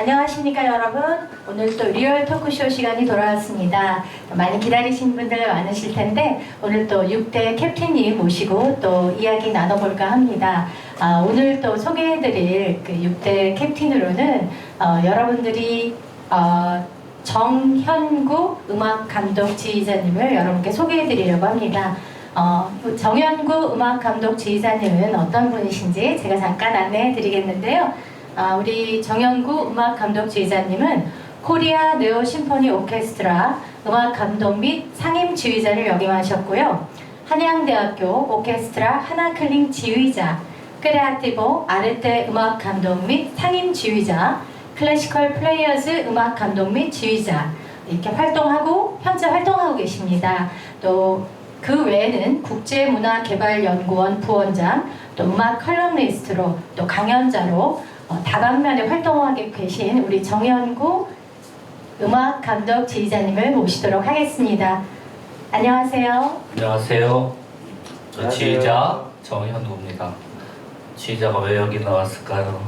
안녕하십니까 여러분. 오늘 또 리얼 토크쇼 시간이 돌아왔습니다. 많이 기다리신 분들 많으실 텐데 오늘 또 6대 캡틴님 모시고 또 이야기 나눠볼까 합니다. 오늘 또 소개해드릴 그 6대 캡틴으로는 여러분들이 정현구 음악감독 지휘자님을 여러분께 소개해드리려고 합니다. 정현구 음악감독 지휘자님은 어떤 분이신지 제가 잠깐 안내해드리겠는데요. 우리 정현구 음악감독 지휘자님은 코리아 네오 심포니 오케스트라 음악감독 및 상임 지휘자를 역임하셨고요. 한양대학교 오케스트라 하나클링 지휘자, 크레아티보 아르테 음악감독 및 상임 지휘자, 클래시컬 플레이어즈 음악감독 및 지휘자 이렇게 활동하고 현재 활동하고 계십니다. 또 그 외에는 국제문화개발연구원 부원장, 또 음악 컬럼니스트로, 또 강연자로 다방면에 활동하고 계신 우리 정현구 음악감독 지휘자님을 모시도록 하겠습니다. 안녕하세요. 안녕하세요. 저 지휘자 정현구입니다. 지휘자가 왜 여기 나왔을까요?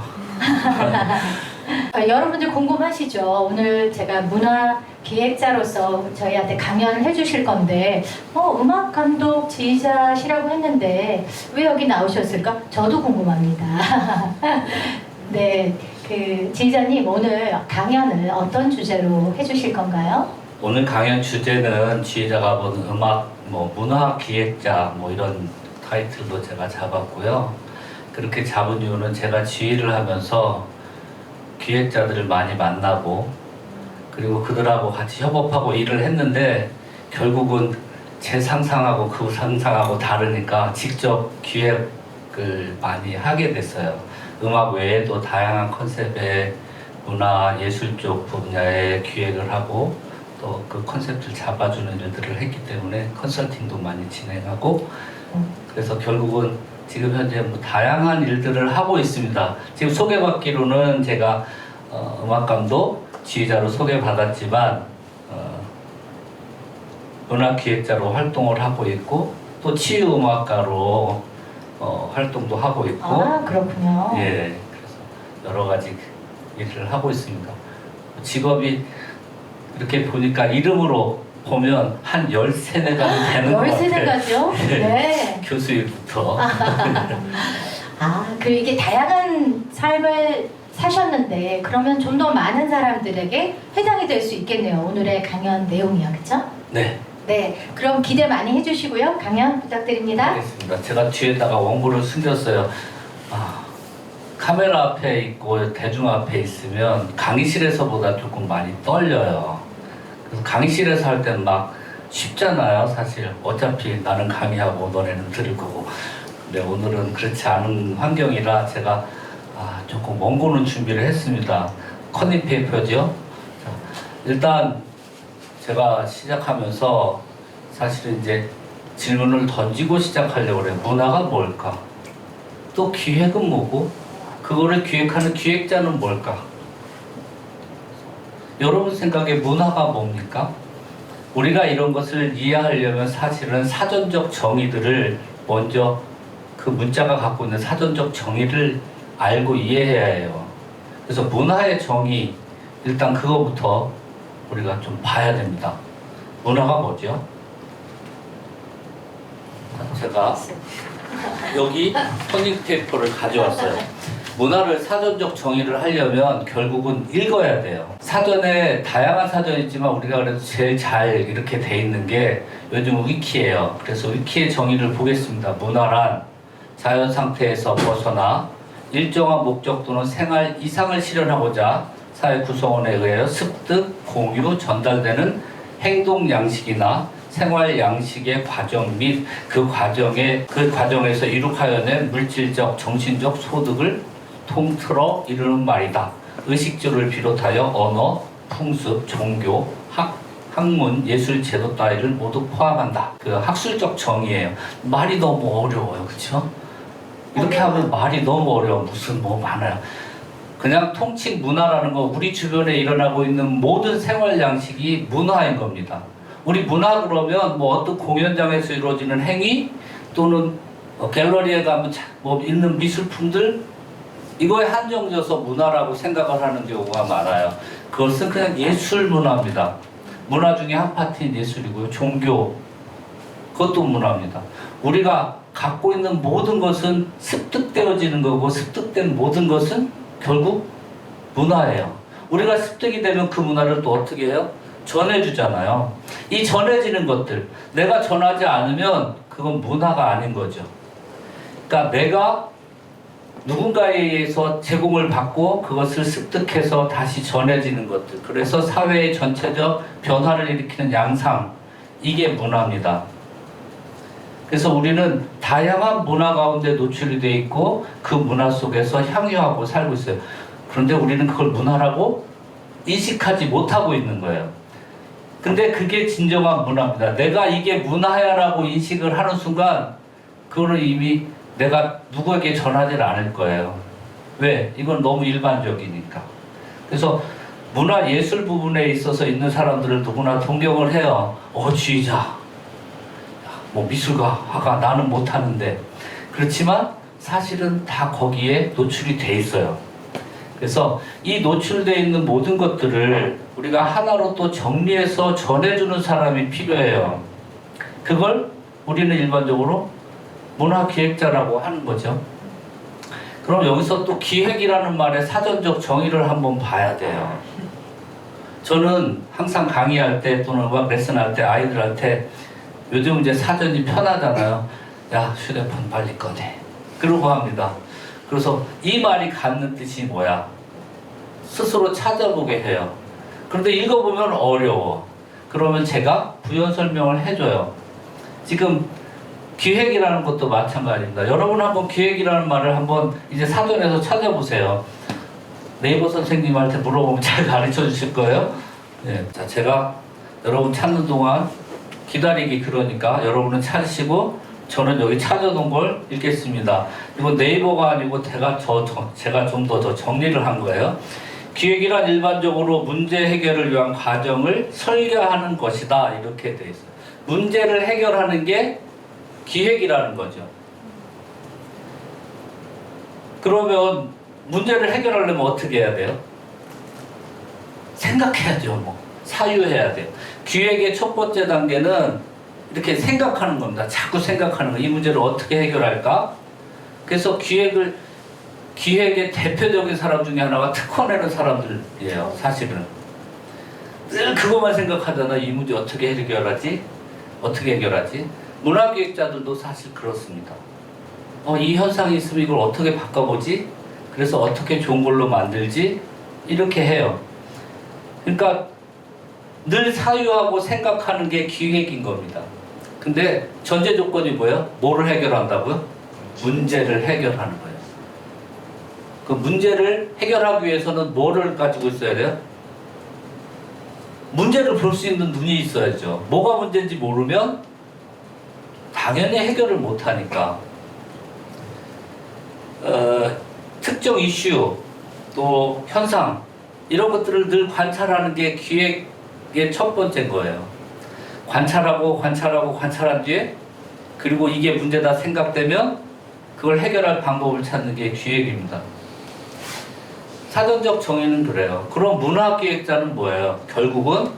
여러분들 궁금하시죠? 오늘 제가 문화 기획자로서 저희한테 강연을 해주실 건데 음악감독 지휘자시라고 했는데 왜 여기 나오셨을까? 저도 궁금합니다. 네, 그 지휘자님 오늘 강연을 어떤 주제로 해주실 건가요? 오늘 강연 주제는 지휘자가 보는 음악, 문화 기획자 이런 타이틀로 제가 잡았고요. 그렇게 잡은 이유는 제가 지휘를 하면서 기획자들을 많이 만나고 그리고 그들하고 같이 협업하고 일을 했는데 결국은 제 상상하고 그 상상하고 다르니까 직접 기획을 많이 하게 됐어요. 음악 외에도 다양한 컨셉의 문화, 예술 쪽 분야의 기획을 하고 또 그 컨셉을 잡아주는 일들을 했기 때문에 컨설팅도 많이 진행하고 그래서 결국은 지금 현재 다양한 일들을 하고 있습니다. 지금 소개받기로는 제가 음악감독 지휘자로 소개받았지만 문화기획자로 활동을 하고 있고 또 치유음악가로 활동도 하고 있고 그렇군요. 예, 그래서 여러 가지 일을 하고 있습니다. 직업이 이렇게 보니까 이름으로 보면 한 13가지 되는 것 같아요. 13가지요? 네. 교수일부터. 그 이게 다양한 삶을 사셨는데 그러면 좀 더 많은 사람들에게 해당이 될 수 있겠네요. 오늘의 강연 내용이요. 그렇죠? 네. 네. 그럼 기대 많이 해주시고요. 강연 부탁드립니다. 알겠습니다. 제가 뒤에다가 원고를 숨겼어요. 카메라 앞에 있고 대중 앞에 있으면 강의실에서보다 조금 많이 떨려요. 그래서 강의실에서 할 때는 막 쉽잖아요. 사실 어차피 나는 강의하고 너네는 들을 거고. 근데 오늘은 그렇지 않은 환경이라 제가 조금 원고는 준비를 했습니다. 커닝페이퍼죠. 일단 제가 시작하면서 사실은 이제 질문을 던지고 시작하려고 그래요. 문화가 뭘까? 또 기획은 뭐고? 그거를 기획하는 기획자는 뭘까? 여러분 생각에 문화가 뭡니까? 우리가 이런 것을 이해하려면 사실은 사전적 정의들을 먼저 그 문자가 갖고 있는 사전적 정의를 알고 이해해야 해요. 그래서 문화의 정의, 일단 그거부터 우리가 좀 봐야 됩니다. 문화가 뭐죠? 제가 여기 커닝페이퍼를 가져왔어요. 문화를 사전적 정의를 하려면 결국은 읽어야 돼요. 사전에 다양한 사전이 있지만 우리가 그래도 제일 잘 이렇게 돼 있는 게 요즘 위키예요. 그래서 위키의 정의를 보겠습니다. 문화란 자연 상태에서 벗어나 일정한 목적 또는 생활 이상을 실현하고자 사회 구성원에 의하여 습득, 공유, 전달되는 행동 양식이나 생활 양식의 과정 및 그 과정에서 이룩하여낸 물질적, 정신적 소득을 통틀어 이루는 말이다. 의식주를 비롯하여 언어, 풍습, 종교, 학문, 예술 제도 따위를 모두 포함한다. 그 학술적 정의예요. 말이 너무 어려워요, 그렇죠? 이렇게 하면 말이 너무 어려워. 무슨 많아요. 그냥 통칭 문화라는 거 우리 주변에 일어나고 있는 모든 생활 양식이 문화인 겁니다. 우리 문화 그러면 어떤 공연장에서 이루어지는 행위 또는 갤러리에 가면 있는 미술품들 이거에 한정져서 문화라고 생각을 하는 경우가 많아요. 그것은 그냥 예술 문화입니다. 문화 중에 한 파트인 예술이고요. 종교, 그것도 문화입니다. 우리가 갖고 있는 모든 것은 습득되어지는 거고, 습득된 모든 것은 결국 문화예요. 우리가 습득이 되면 그 문화를 또 어떻게 해요? 전해주잖아요. 이 전해지는 것들, 내가 전하지 않으면 그건 문화가 아닌 거죠. 그러니까 내가 누군가에 의해서 제공을 받고 그것을 습득해서 다시 전해지는 것들, 그래서 사회의 전체적 변화를 일으키는 양상, 이게 문화입니다. 그래서 우리는 다양한 문화 가운데 노출이 되어 있고 그 문화 속에서 향유하고 살고 있어요. 그런데 우리는 그걸 문화라고 인식하지 못하고 있는 거예요. 근데 그게 진정한 문화입니다. 내가 이게 문화야라고 인식을 하는 순간 그거는 이미 내가 누구에게 전하지 않을 거예요. 왜? 이건 너무 일반적이니까. 그래서 문화 예술 부분에 있어서 있는 사람들을 누구나 동경을 해요. 지휘자, 뭐 미술가, 화가, 나는 못하는데. 그렇지만 사실은 다 거기에 노출이 돼 있어요. 그래서 이 노출되어 있는 모든 것들을 우리가 하나로 또 정리해서 전해주는 사람이 필요해요. 그걸 우리는 일반적으로 문화기획자라고 하는 거죠. 그럼 여기서 또 기획이라는 말의 사전적 정의를 한번 봐야 돼요. 저는 항상 강의할 때 또는 음악 레슨할 때 아이들한테 요즘 이제 사전이 편하잖아요. 야, 휴대폰 빨리 꺼내. 그러고 합니다. 그래서 이 말이 갖는 뜻이 뭐야? 스스로 찾아보게 해요. 그런데 읽어보면 어려워. 그러면 제가 부연 설명을 해줘요. 지금 기획이라는 것도 마찬가지입니다. 여러분 한번 기획이라는 말을 한번 이제 사전에서 찾아보세요. 네이버 선생님한테 물어보면 잘 가르쳐 주실 거예요. 네. 자, 제가 여러분 찾는 동안 기다리기, 그러니까 여러분은 찾으시고 저는 여기 찾아놓은 걸 읽겠습니다. 이건 네이버가 아니고 제가 좀 더 정리를 한 거예요. 기획이란 일반적으로 문제 해결을 위한 과정을 설계하는 것이다, 이렇게 돼 있어요. 문제를 해결하는 게 기획이라는 거죠. 그러면 문제를 해결하려면 어떻게 해야 돼요? 생각해야죠. 뭐 사유해야 돼요. 기획의 첫 번째 단계는 이렇게 생각하는 겁니다. 자꾸 생각하는 거. 이 문제를 어떻게 해결할까? 그래서 기획의 대표적인 사람 중에 하나가 특허내는 사람들이에요. 사실은 늘 그것만 생각하잖아. 이 문제 어떻게 해결하지? 어떻게 해결하지? 문화기획자들도 사실 그렇습니다. 이 현상이 있으면 이걸 어떻게 바꿔보지? 그래서 어떻게 좋은 걸로 만들지? 이렇게 해요. 그러니까 늘 사유하고 생각하는 게 기획인 겁니다. 근데 전제 조건이 뭐예요? 뭐를 해결한다고요? 문제를 해결하는 거예요. 그 문제를 해결하기 위해서는 뭐를 가지고 있어야 돼요? 문제를 볼 수 있는 눈이 있어야죠. 뭐가 문제인지 모르면 당연히 해결을 못하니까. 특정 이슈, 또 현상, 이런 것들을 늘 관찰하는 게 기획의 첫 번째인 거예요. 관찰한 뒤에, 그리고 이게 문제다 생각되면 그걸 해결할 방법을 찾는 게 기획입니다. 사전적 정의는 그래요. 그럼 문화기획자는 뭐예요? 결국은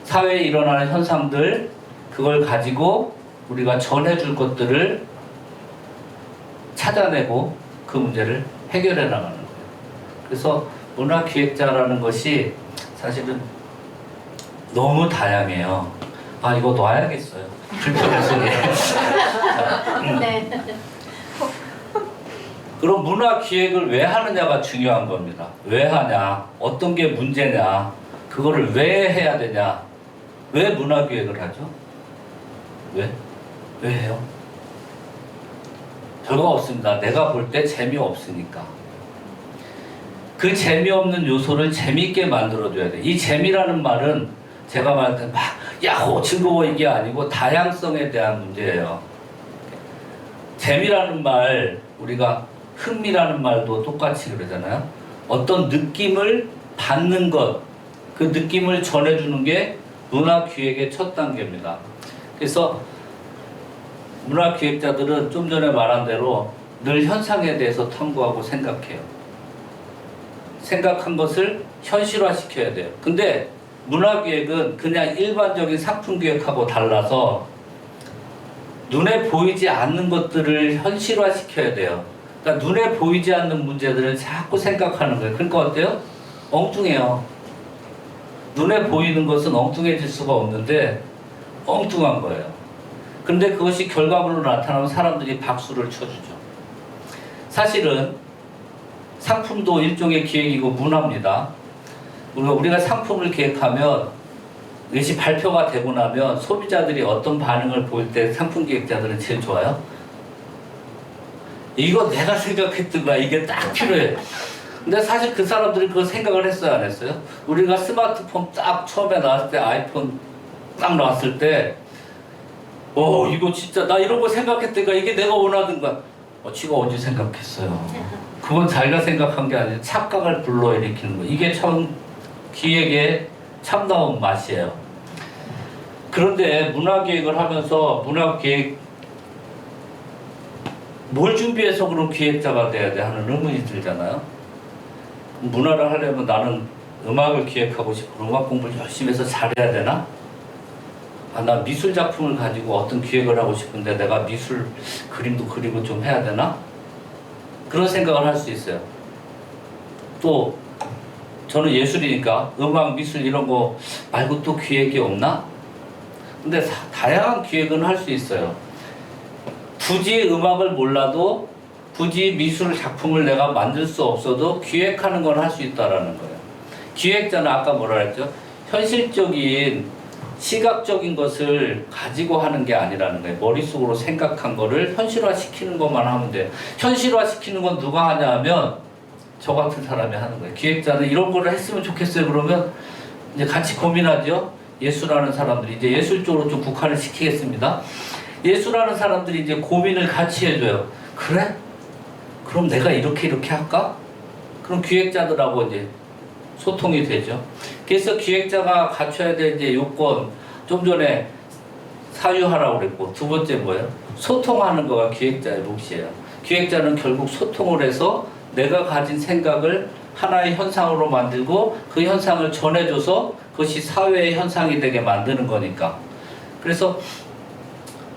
사회에 일어나는 현상들, 그걸 가지고 우리가 전해줄 것들을 찾아내고 그 문제를 해결해 나가는 거예요. 그래서 문화기획자라는 것이 사실은 너무 다양해요. 이거 놔야겠어요. 불편해서. 네. 그럼 문화기획을 왜 하느냐가 중요한 겁니다. 왜 하냐? 어떤 게 문제냐? 그거를 왜 해야 되냐? 왜 문화기획을 하죠? 왜? 왜 해요? 별거 없습니다. 내가 볼 때 재미없으니까. 그 재미없는 요소를 재미있게 만들어줘야 돼. 이 재미라는 말은 제가 말할 때 막 야호 즐거워 이게 아니고 다양성에 대한 문제예요. 재미라는 말, 우리가 흥미라는 말도 똑같이 그러잖아요. 어떤 느낌을 받는 것, 그 느낌을 전해주는 게 문화기획의 첫 단계입니다. 그래서 문화기획자들은 좀 전에 말한 대로 늘 현상에 대해서 탐구하고 생각해요. 생각한 것을 현실화시켜야 돼요. 근데 문화기획은 그냥 일반적인 상품기획하고 달라서 눈에 보이지 않는 것들을 현실화시켜야 돼요. 그러니까 눈에 보이지 않는 문제들을 자꾸 생각하는 거예요. 그러니까 어때요? 엉뚱해요. 눈에 보이는 것은 엉뚱해질 수가 없는데 엉뚱한 거예요. 근데 그것이 결과물로 나타나면 사람들이 박수를 쳐주죠. 사실은 상품도 일종의 기획이고 문화입니다. 우리가 상품을 기획하면 이것이 발표가 되고 나면 소비자들이 어떤 반응을 보일 때 상품 기획자들은 제일 좋아요? 이거 내가 생각했던 거야. 이게 딱 필요해. 근데 사실 그 사람들이 그거 생각을 했어요, 안 했어요? 우리가 스마트폰 딱 처음에 나왔을 때, 아이폰 딱 나왔을 때, 이거 진짜 나 이런 거 생각했다니까 이게 내가 원하던 거야. 지가 언제 생각했어요? 그건 자기가 생각한 게 아니라 착각을 불러일으키는 거예요. 이게 참 기획의 참다운 맛이에요. 그런데 문화기획을 하면서 문화기획 뭘 준비해서 그런 기획자가 돼야 돼 하는 의문이 들잖아요. 문화를 하려면 나는 음악을 기획하고 싶고 음악 공부를 열심히 해서 잘해야 되나? 나 미술 작품을 가지고 어떤 기획을 하고 싶은데 내가 미술 그림도 그리고 좀 해야 되나? 그런 생각을 할 수 있어요. 또 저는 예술이니까 음악, 미술 이런 거 말고 또 기획이 없나? 근데 다양한 기획은 할 수 있어요. 굳이 음악을 몰라도 굳이 미술 작품을 내가 만들 수 없어도 기획하는 건 할 수 있다라는 거예요. 기획자는 아까 뭐라 했죠? 현실적인 시각적인 것을 가지고 하는 게 아니라는 거예요. 머릿속으로 생각한 거를 현실화시키는 것만 하면 돼요. 현실화시키는 건 누가 하냐 하면 저 같은 사람이 하는 거예요. 기획자는 이런 거를 했으면 좋겠어요. 그러면 이제 같이 고민하죠. 예술하는 사람들이 이제 예술 쪽으로 좀 국한을 시키겠습니다. 예술하는 사람들이 이제 고민을 같이 해줘요. 그래? 그럼 내가 이렇게 할까? 그럼 기획자들하고 이제 소통이 되죠. 그래서 기획자가 갖춰야 될 이제 요건, 좀 전에 사유하라고 그랬고, 두 번째 뭐예요? 소통하는 거가 기획자의 몫이에요. 기획자는 결국 소통을 해서 내가 가진 생각을 하나의 현상으로 만들고 그 현상을 전해줘서 그것이 사회의 현상이 되게 만드는 거니까. 그래서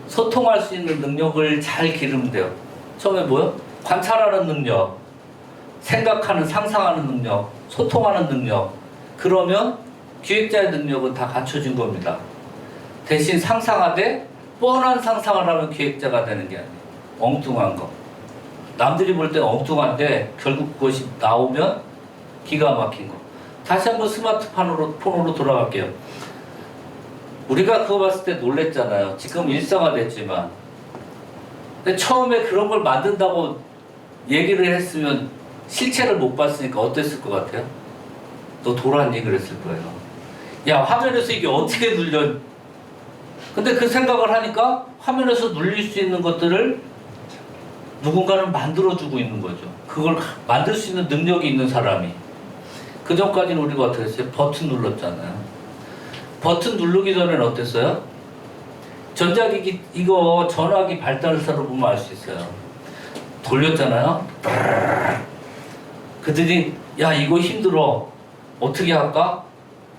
소통할 수 있는 능력을 잘 기르면 돼요. 처음에 뭐요? 관찰하는 능력, 생각하는, 상상하는 능력, 소통하는 능력. 그러면 기획자의 능력은 다 갖춰진 겁니다. 대신 상상하되 뻔한 상상을 하면 기획자가 되는 게 아니에요. 엉뚱한 거. 남들이 볼 때는 엉뚱한데 결국 그것이 나오면 기가 막힌 거. 다시 한번 스마트폰으로 돌아갈게요. 우리가 그거 봤을 때 놀랬잖아요. 지금 일상화됐지만. 근데 처음에 그런 걸 만든다고 얘기를 했으면 실체를 못 봤으니까 어땠을 것 같아요? 너 돌았니? 그랬을 거예요. 야, 화면에서 이게 어떻게 눌려? 근데 그 생각을 하니까 화면에서 눌릴 수 있는 것들을 누군가는 만들어주고 있는 거죠. 그걸 만들 수 있는 능력이 있는 사람이. 그 전까지는 우리가 어떻게 했어요? 버튼 눌렀잖아요. 버튼 누르기 전에는 어땠어요? 전자기기, 이거 전화기 발달사로 보면 알 수 있어요. 돌렸잖아요. 그들이 야, 이거 힘들어. 어떻게 할까?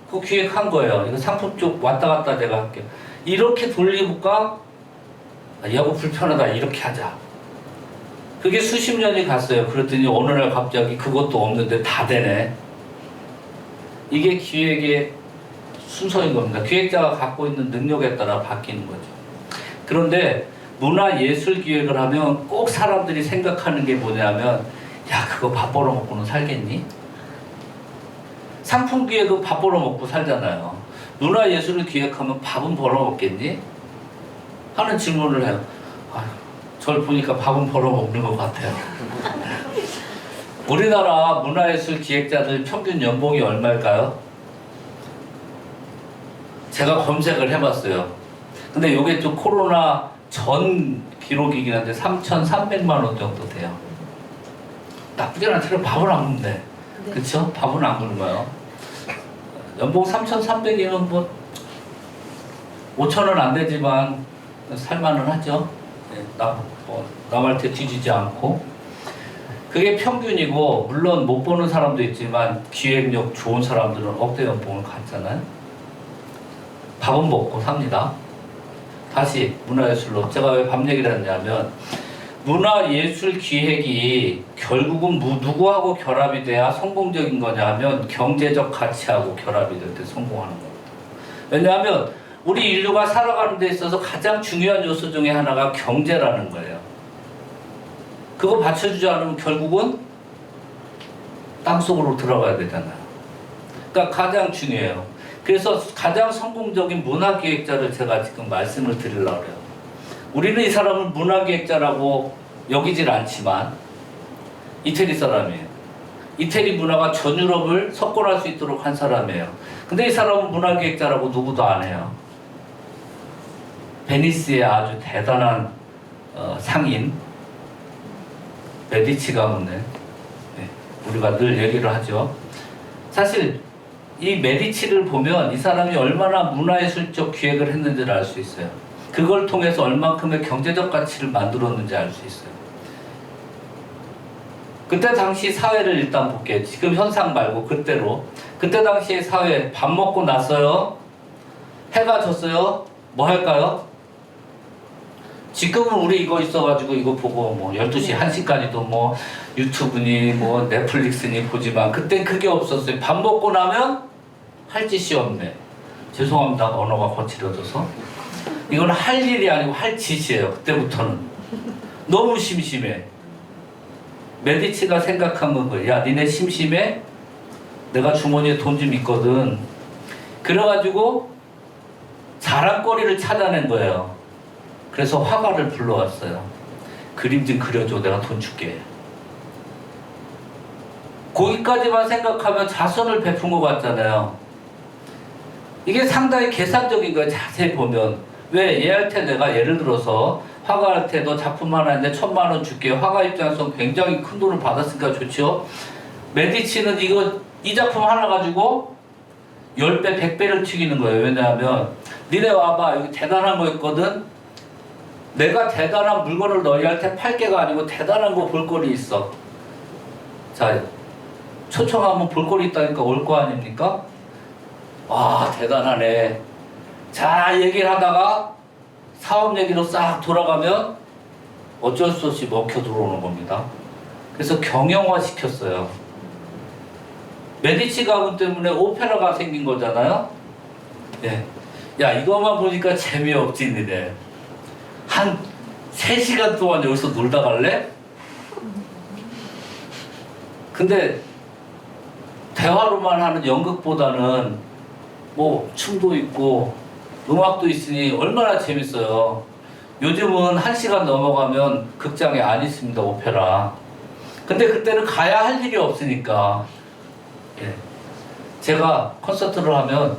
그거 기획한 거예요. 이거 상품 쪽 왔다 갔다 내가 할게. 이렇게 돌리니까 야구 불편하다. 이렇게 하자. 그게 수십 년이 갔어요. 그랬더니 어느 날 갑자기 그것도 없는데 다 되네. 이게 기획의 순서인 겁니다. 기획자가 갖고 있는 능력에 따라 바뀌는 거죠. 그런데 문화예술 기획을 하면 꼭 사람들이 생각하는 게 뭐냐면 야, 그거 밥 벌어먹고는 살겠니? 상품 기획은 밥 벌어먹고 살잖아요. 문화예술을 기획하면 밥은 벌어먹겠니? 하는 질문을 해요. 저를 보니까 밥은 벌어먹는 것 같아요. 우리나라 문화예술 기획자들 평균 연봉이 얼마일까요? 제가 검색을 해봤어요. 근데 이게 좀 코로나 전 기록이긴 한데 3,300만 원 정도 돼요. 나쁘진 않더라도 밥은 안 굶네. 네. 그쵸? 밥은 안 굶어요. 연봉 3,300이면 뭐 5,000원 안 되지만 살만은 하죠. 네, 남한테 뒤지지 않고. 그게 평균이고 물론 못 보는 사람도 있지만 기획력 좋은 사람들은 억대 연봉을 갖잖아요. 밥은 먹고 삽니다. 다시 문화예술로 제가 왜 밥 얘기를 했냐면 문화예술 기획이 결국은 누구하고 결합이 돼야 성공적인 거냐 하면 경제적 가치하고 결합이 될 때 성공하는 겁니다. 왜냐하면 우리 인류가 살아가는 데 있어서 가장 중요한 요소 중에 하나가 경제라는 거예요. 그거 받쳐주지 않으면 결국은 땅속으로 들어가야 되잖아요. 그러니까 가장 중요해요. 그래서 가장 성공적인 문화기획자를 제가 지금 말씀을 드리려고 해요. 우리는 이 사람을 문화기획자라고 여기질 않지만 이태리 사람이에요. 이태리 문화가 전 유럽을 석권할 수 있도록 한 사람이에요. 근데 이 사람은 문화기획자라고 누구도 안 해요. 베니스의 아주 대단한 상인 메디치 가문에 우리가 늘 얘기를 하죠. 사실 이 메디치를 보면 이 사람이 얼마나 문화예술적 기획을 했는지를 알 수 있어요. 그걸 통해서 얼만큼의 경제적 가치를 만들었는지 알 수 있어요. 그때 당시 사회를 일단 볼게요. 지금 현상 말고 그때로. 그때 당시의 사회, 밥 먹고 났어요. 해가 졌어요. 뭐 할까요? 지금은 우리 이거 있어가지고 이거 보고 뭐 12시, 1시까지도 뭐 유튜브니 뭐 넷플릭스니 보지만 그땐 그게 없었어요. 밥 먹고 나면 할 짓이 없네. 죄송합니다. 언어가 거칠어져서. 이건 할 일이 아니고 할 짓이에요. 그때부터는. 너무 심심해. 메디치가 생각한 건 거예요. 야, 니네 심심해? 내가 주머니에 돈 좀 있거든. 그래가지고 자랑거리를 찾아낸 거예요. 그래서 화가를 불러왔어요. 그림 좀 그려줘. 내가 돈 줄게. 거기까지만 생각하면 자선을 베푼 것 같잖아요. 이게 상당히 계산적인 거예요. 자세히 보면. 왜 얘한테 내가 예를 들어서 화가한테 너 작품 하나 했는데 1,000만 원 줄게. 화가 입장에서 굉장히 큰 돈을 받았으니까 좋죠. 메디치는 이 작품 하나 가지고 10배, 100배를 튀기는 거예요. 왜냐하면 니네 와봐. 여기 대단한 거 있거든. 내가 대단한 물건을 너희한테 팔 게가 아니고 대단한 거 볼거리 있어. 자, 초청하면 볼거리 있다니까 올 거 아닙니까? 와, 대단하네. 자, 얘기를 하다가 사업 얘기로 싹 돌아가면 어쩔 수 없이 먹혀 들어오는 겁니다. 그래서 경영화 시켰어요. 메디치 가문 때문에 오페라가 생긴 거잖아요. 예. 야, 이것만 보니까 재미없지, 니네. 한 3시간 동안 여기서 놀다 갈래? 근데 대화로만 하는 연극보다는 뭐 춤도 있고 음악도 있으니 얼마나 재밌어요. 요즘은 1시간 넘어가면 극장에 안 있습니다, 오페라. 근데 그때는 가야 할 일이 없으니까. 예. 제가 콘서트를 하면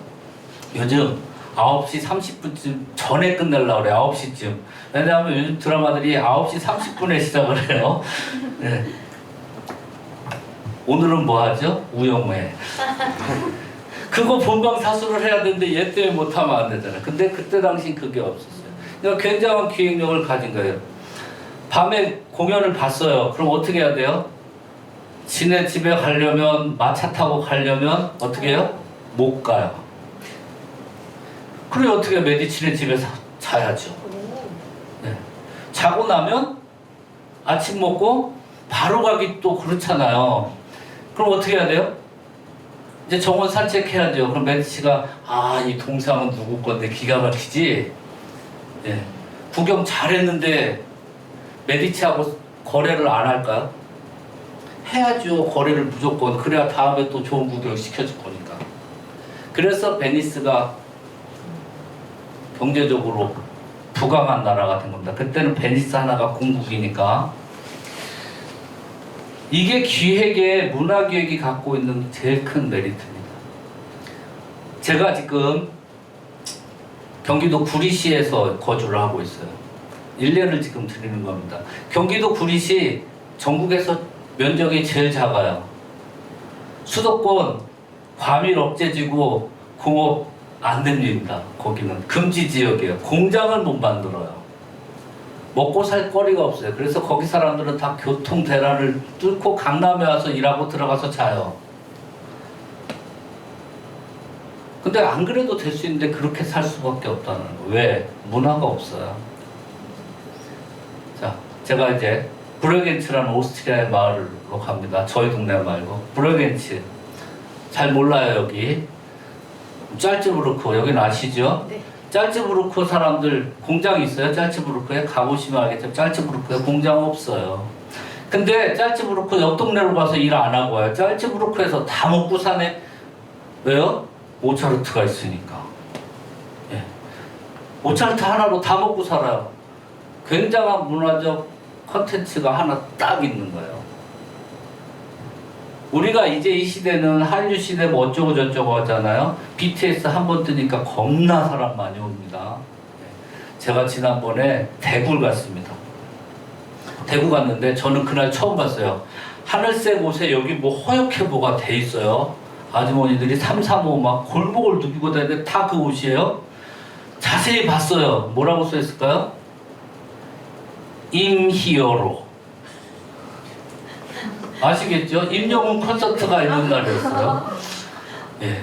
요즘 9시 30분쯤 전에 끝내려고 그래요. 9시쯤. 왜냐하면 요즘 드라마들이 9시 30분에 시작을 해요. 네. 오늘은 뭐 하죠? 우영우에. 그거 본방사수를 해야 되는데 얘 때문에 못하면 안 되잖아요. 근데 그때 당시 그게 없었어요. 그러니까 굉장한 기획력을 가진 거예요. 밤에 공연을 봤어요. 그럼 어떻게 해야 돼요? 지네 집에 가려면 마차 타고 가려면 어떻게 해요? 못 가요. 그래 어떻게 메디치네 집에서 자야죠. 네. 자고 나면 아침 먹고 바로 가기 또 그렇잖아요. 그럼 어떻게 해야 돼요? 이제 정원 산책해야죠. 그럼 메디치가 이 동상은 누구 건데 기가 막히지? 네. 구경 잘했는데 메디치하고 거래를 안 할까요? 해야죠. 거래를 무조건. 그래야 다음에 또 좋은 구경 시켜줄 거니까. 그래서 베니스가 경제적으로 부강한 나라가 된 겁니다. 그때는 베니스 하나가 공국이니까. 이게 기획의 문화기획이 갖고 있는 제일 큰 메리트입니다. 제가 지금 경기도 구리시에서 거주를 하고 있어요. 일례를 지금 드리는 겁니다. 경기도 구리시 전국에서 면적이 제일 작아요. 수도권 과밀 억제지구 공업 안 됩니다. 거기는 금지 지역이에요. 공장을 못 만들어요. 먹고 살 거리가 없어요. 그래서 거기 사람들은 다 교통 대란을 뚫고 강남에 와서 일하고 들어가서 자요. 근데 안 그래도 될 수 있는데 그렇게 살 수밖에 없다는 거. 왜? 문화가 없어요. 자, 제가 이제 브레겐츠라는 오스트리아의 마을로 갑니다. 저희 동네 말고. 브레겐츠. 잘 몰라요, 여기. 짤츠부르크, 여기는 아시죠? 네. 짤츠부르크 사람들 공장이 있어요. 짤츠부르크에 가보시면 알겠죠. 짤츠부르크에 공장 없어요. 근데 짤츠부르크 옆 동네로 가서 일 안 하고 와요. 짤츠부르크에서 다 먹고 사네. 왜요? 모차르트가 있으니까. 예. 모차르트 하나로 다 먹고 살아요. 굉장한 문화적 컨텐츠가 하나 딱 있는 거예요. 우리가 이제 이 시대는 한류 시대 뭐 어쩌고 저쩌고 하잖아요. BTS 한 번 뜨니까 겁나 사람 많이 옵니다. 제가 지난번에 대구를 갔습니다. 대구 갔는데 저는 그날 처음 봤어요. 하늘색 옷에 여기 뭐 허옇게 뭐가 돼 있어요. 아주머니들이 3, 3, 5 막 골목을 누비고 다니는데 다 그 옷이에요. 자세히 봤어요. 뭐라고 써 있을까요? 임히어로. 아시겠죠? 임영웅 콘서트가 있는 날이었어요. 예.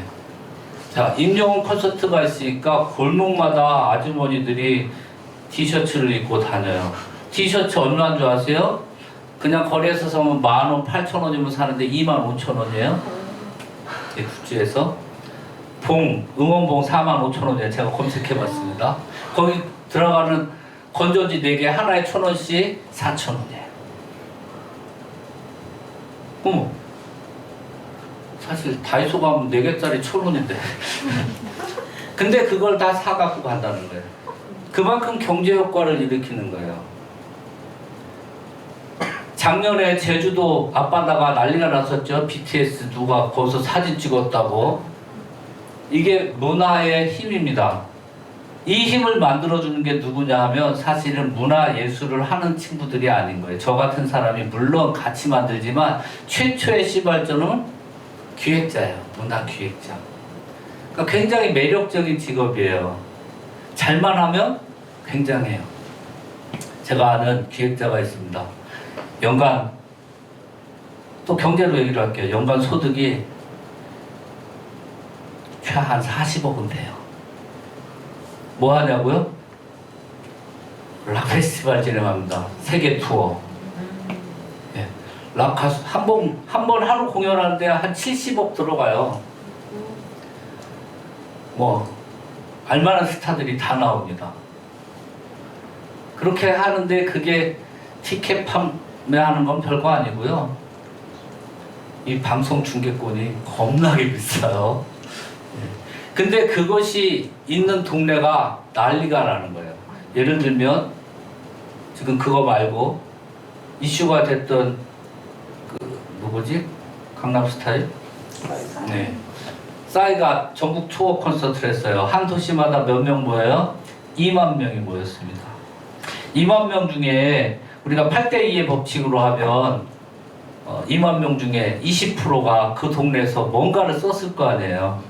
자, 임영웅 콘서트가 있으니까 골목마다 아주머니들이 티셔츠를 입고 다녀요. 티셔츠 얼마인 줄 아세요? 그냥 거리에서 사면 10,000원, 8,000원이면 사는데 25,000원이에요. 예, 굿즈에서. 응원봉 45,000원이에요. 제가 검색해봤습니다. 거기 들어가는 건전지 4개 하나에 1,000원씩 4,000원이에요. 사실 다이소 가면 4개짜리 1,000원인데 근데 그걸 다 사갖고 간다는 거예요. 그만큼 경제 효과를 일으키는 거예요. 작년에 제주도 앞바다가 난리가 났었죠. BTS 누가 거기서 사진 찍었다고. 이게 문화의 힘입니다. 이 힘을 만들어주는 게 누구냐 하면 사실은 문화예술을 하는 친구들이 아닌 거예요. 저 같은 사람이 물론 같이 만들지만 최초의 시발점은 기획자예요. 문화기획자. 그러니까 굉장히 매력적인 직업이에요. 잘만 하면 굉장해요. 제가 아는 기획자가 있습니다. 연간, 또 경제로 얘기를 할게요. 연간 소득이 최 한 40억은 돼요. 뭐 하냐고요? 락 페스티벌 진행합니다. 세계 투어. 예. 락 가수 한 번 하루 공연하는데 한 70억 들어가요. 뭐 알만한 스타들이 다 나옵니다. 그렇게 하는데 그게 티켓 판매하는 건 별거 아니고요. 이 방송 중계권이 겁나게 비싸요. 근데 그것이 있는 동네가 난리가 나는 거예요. 예를 들면 지금 그거 말고 이슈가 됐던 그 누구지? 강남스타일? 네. 싸이가 전국 투어 콘서트를 했어요. 한 도시마다 몇 명 모여요? 2만 명이 모였습니다. 2만 명 중에 우리가 8대2의 법칙으로 하면 2만 명 중에 20%가 그 동네에서 뭔가를 썼을 거 아니에요.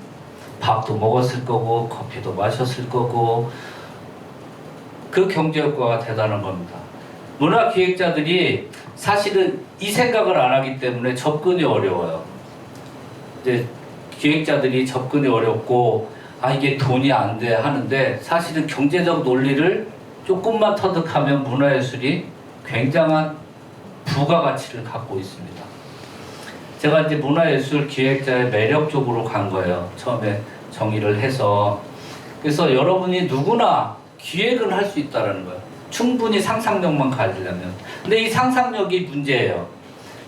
밥도 먹었을 거고 커피도 마셨을 거고 그 경제 효과가 대단한 겁니다. 문화 기획자들이 사실은 이 생각을 안 하기 때문에 접근이 어려워요. 이제 기획자들이 접근이 어렵고 이게 돈이 안 돼 하는데 사실은 경제적 논리를 조금만 터득하면 문화예술이 굉장한 부가가치를 갖고 있습니다. 제가 이제 문화예술 기획자의 매력 쪽으로 간 거예요. 처음에 정의를 해서. 그래서 여러분이 누구나 기획은 할 수 있다는 거예요. 충분히 상상력만 가지려면. 근데 이 상상력이 문제예요.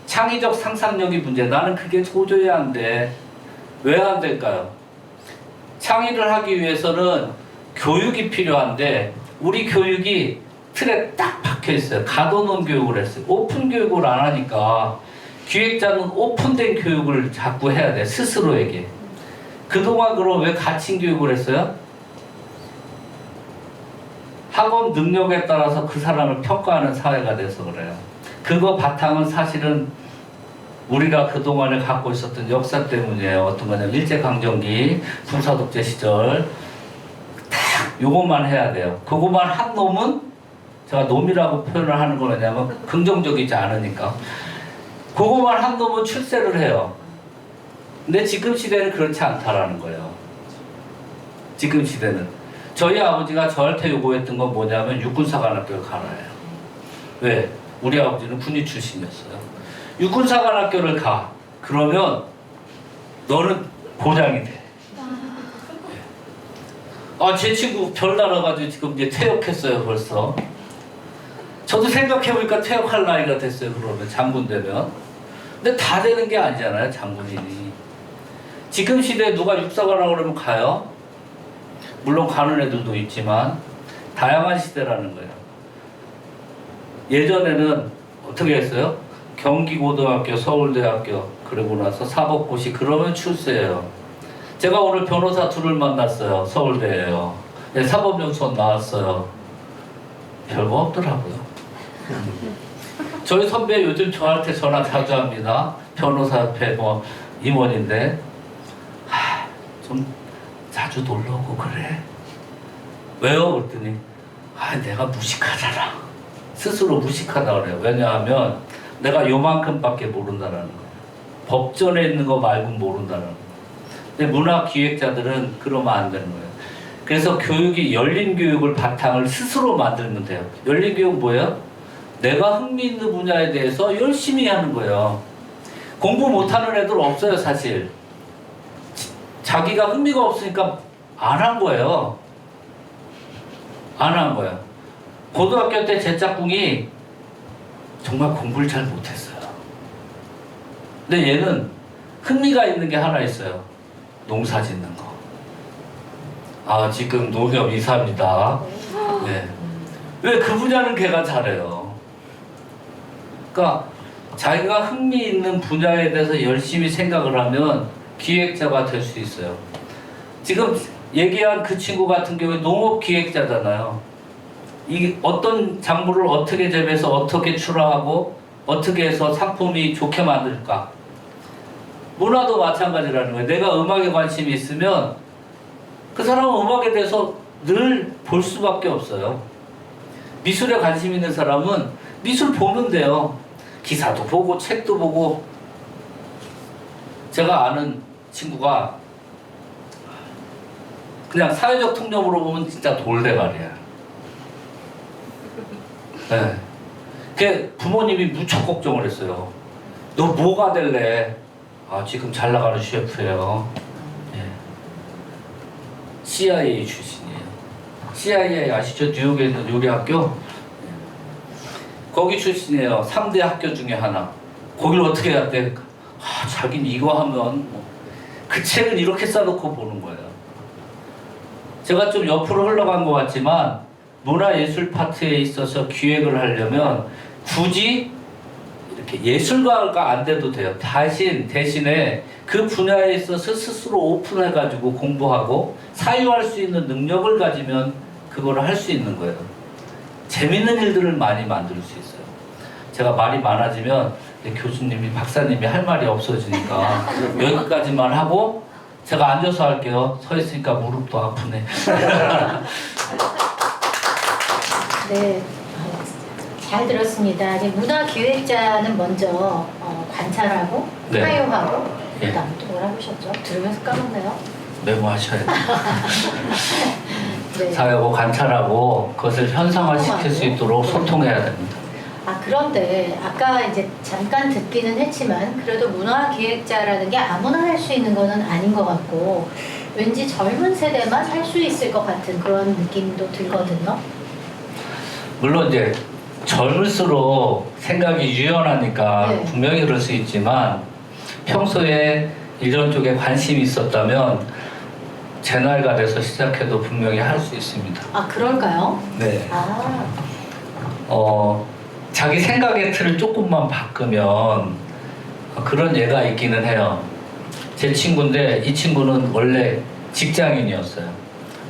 창의적 상상력이 문제. 나는 그게 도저히 안 돼. 왜 안 될까요? 창의를 하기 위해서는 교육이 필요한데 우리 교육이 틀에 딱 박혀 있어요. 가둬놓은 교육을 했어요. 오픈 교육을 안 하니까 기획자는 오픈된 교육을 자꾸 해야 돼. 스스로에게. 그동안 그럼 왜 갇힌 교육을 했어요? 학원 능력에 따라서 그 사람을 평가하는 사회가 돼서 그래요. 그거 바탕은 사실은 우리가 그동안에 갖고 있었던 역사 때문이에요. 어떤 거냐면 일제강점기, 군사독재 시절 딱 요것만 해야 돼요. 그것만 한 놈은 제가 놈이라고 표현을 하는 건 왜냐면 긍정적이지 않으니까. 그거만 한 놈은 출세를 해요. 근데 지금 시대는 그렇지 않다라는 거예요. 지금 시대는. 저희 아버지가 저한테 요구했던 건 뭐냐면 육군사관학교를 가라예요. 왜? 우리 아버지는 군인 출신이었어요. 육군사관학교를 가. 그러면 너는 보장이 돼. 제 친구 별 날아가지고 지금 이제 퇴역했어요, 벌써. 저도 생각해보니까 퇴역할 나이가 됐어요, 그러면. 장군 되면. 근데 다 되는 게 아니잖아요, 장군인이. 지금 시대에 누가 육사관하고 그러면 가요? 물론 가는 애들도 있지만, 다양한 시대라는 거예요. 예전에는 어떻게 했어요? 경기고등학교, 서울대학교, 그러고 나서 사법고시, 그러면 출세예요. 제가 오늘 변호사 둘을 만났어요. 서울대예요. 네, 사법연수원 나왔어요. 별거 없더라고요. 저희 선배 요즘 저한테 전화 자주 합니다. 변호사협회 뭐 임원인데 좀 자주 놀러 오고 그래. 왜요? 그랬더니 내가 무식하잖아. 스스로 무식하다 그래요. 왜냐하면 내가 요만큼밖에 모른다는 거예요. 법전에 있는 거 말고 모른다는 거예요. 근데 문화기획자들은 그러면 안 되는 거예요. 그래서 교육이 열린 교육을 바탕을 스스로 만들면 돼요. 열린 교육 뭐예요? 내가 흥미있는 분야에 대해서 열심히 하는 거예요. 공부 못하는 애들 없어요, 사실. 자기가 흥미가 없으니까 안 한 거예요. 안 한 거예요. 고등학교 때 제 짝꿍이 정말 공부를 잘 못했어요. 근데 얘는 흥미가 있는 게 하나 있어요. 농사 짓는 거. 지금 농협 이사입니다. 네. 왜 그 분야는 걔가 잘해요? 그러니까 자기가 흥미 있는 분야에 대해서 열심히 생각을 하면 기획자가 될 수 있어요. 지금 얘기한 그 친구 같은 경우에 농업 기획자잖아요. 이 어떤 작물을 어떻게 재배해서 어떻게 출하하고 어떻게 해서 상품이 좋게 만들까. 문화도 마찬가지라는 거예요. 내가 음악에 관심이 있으면 그 사람은 음악에 대해서 늘 볼 수밖에 없어요. 미술에 관심 있는 사람은 미술 보면 돼요. 기사도 보고 책도 보고. 제가 아는 친구가 그냥 사회적 통념으로 보면 진짜 돌대가리야. 네. 그 부모님이 무척 걱정을 했어요. 너 뭐가 될래? 지금 잘 나가는 셰프예요. 네. CIA 출신이에요. CIA 아시죠? 뉴욕에 있는 요리학교? 거기 출신이에요. 3대 학교 중에 하나. 거기를 어떻게 해야 돼? 자기는 이거 하면 그 책은 이렇게 써놓고 보는 거예요. 제가 좀 옆으로 흘러간 것 같지만 문화예술 파트에 있어서 기획을 하려면 굳이 이렇게 예술가가 안 돼도 돼요. 대신에 그 분야에 있어서 스스로 오픈해가지고 공부하고 사유할 수 있는 능력을 가지면 그거를 할 수 있는 거예요. 재밌는 일들을 많이 만들 수 있어요. 제가 말이 많아지면 교수님이, 박사님이 할 말이 없어지니까 여기까지만 하고 제가 앉아서 할게요. 서 있으니까 무릎도 아프네. 네, 잘 들었습니다. 이제 문화기획자는 먼저 관찰하고, 네. 사유하고, 네. 그다음 또 뭐라 하셨죠? 들으면서 까먹네요. 메모하셔야 돼요. 네. 사유하고 관찰하고 그것을 현상화시킬 수 있도록 소통해야 됩니다. 그런데 아까 이제 잠깐 듣기는 했지만 그래도 문화기획자라는 게 아무나 할 수 있는 거는 아닌 것 같고 왠지 젊은 세대만 할 수 있을 것 같은 그런 느낌도 들거든요. 물론 이제 젊을수록 생각이 유연하니까 네. 분명히 그럴 수 있지만 평소에 이런 쪽에 관심이 있었다면 제 나이가 돼서 시작해도 분명히 할 수 있습니다. 그럴까요? 네. 자기 생각의 틀을 조금만 바꾸면 그런 예가 있기는 해요. 제 친구인데 이 친구는 원래 직장인이었어요.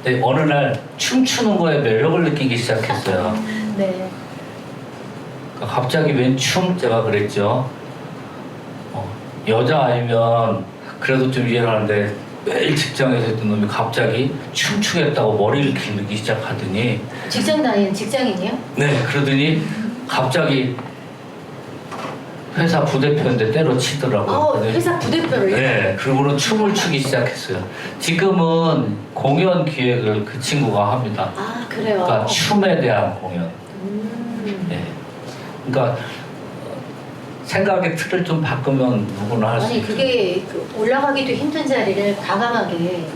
근데 어느 날 춤추는 거에 매력을 느끼기 시작했어요. 네. 갑자기 웬 춤? 제가 그랬죠. 여자아이면 그래도 좀 이해를 하는데 매일 직장에서 있던 놈이 갑자기 춤추겠다고 머리를 기르기 시작하더니 직장 다니는 직장인이요? 네 그러더니 갑자기 회사 부대표인데 때려치더라고요. 회사 부대표를요? 네, 그리고는 춤을 추기 시작했어요. 지금은 공연 기획을 그 친구가 합니다. 아, 그래요? 그러니까 춤에 대한 공연. 네. 그러니까 생각의 틀을 좀 바꾸면 누구나 할 수 아니, 있죠. 그게 올라가기도 힘든 자리를 과감하게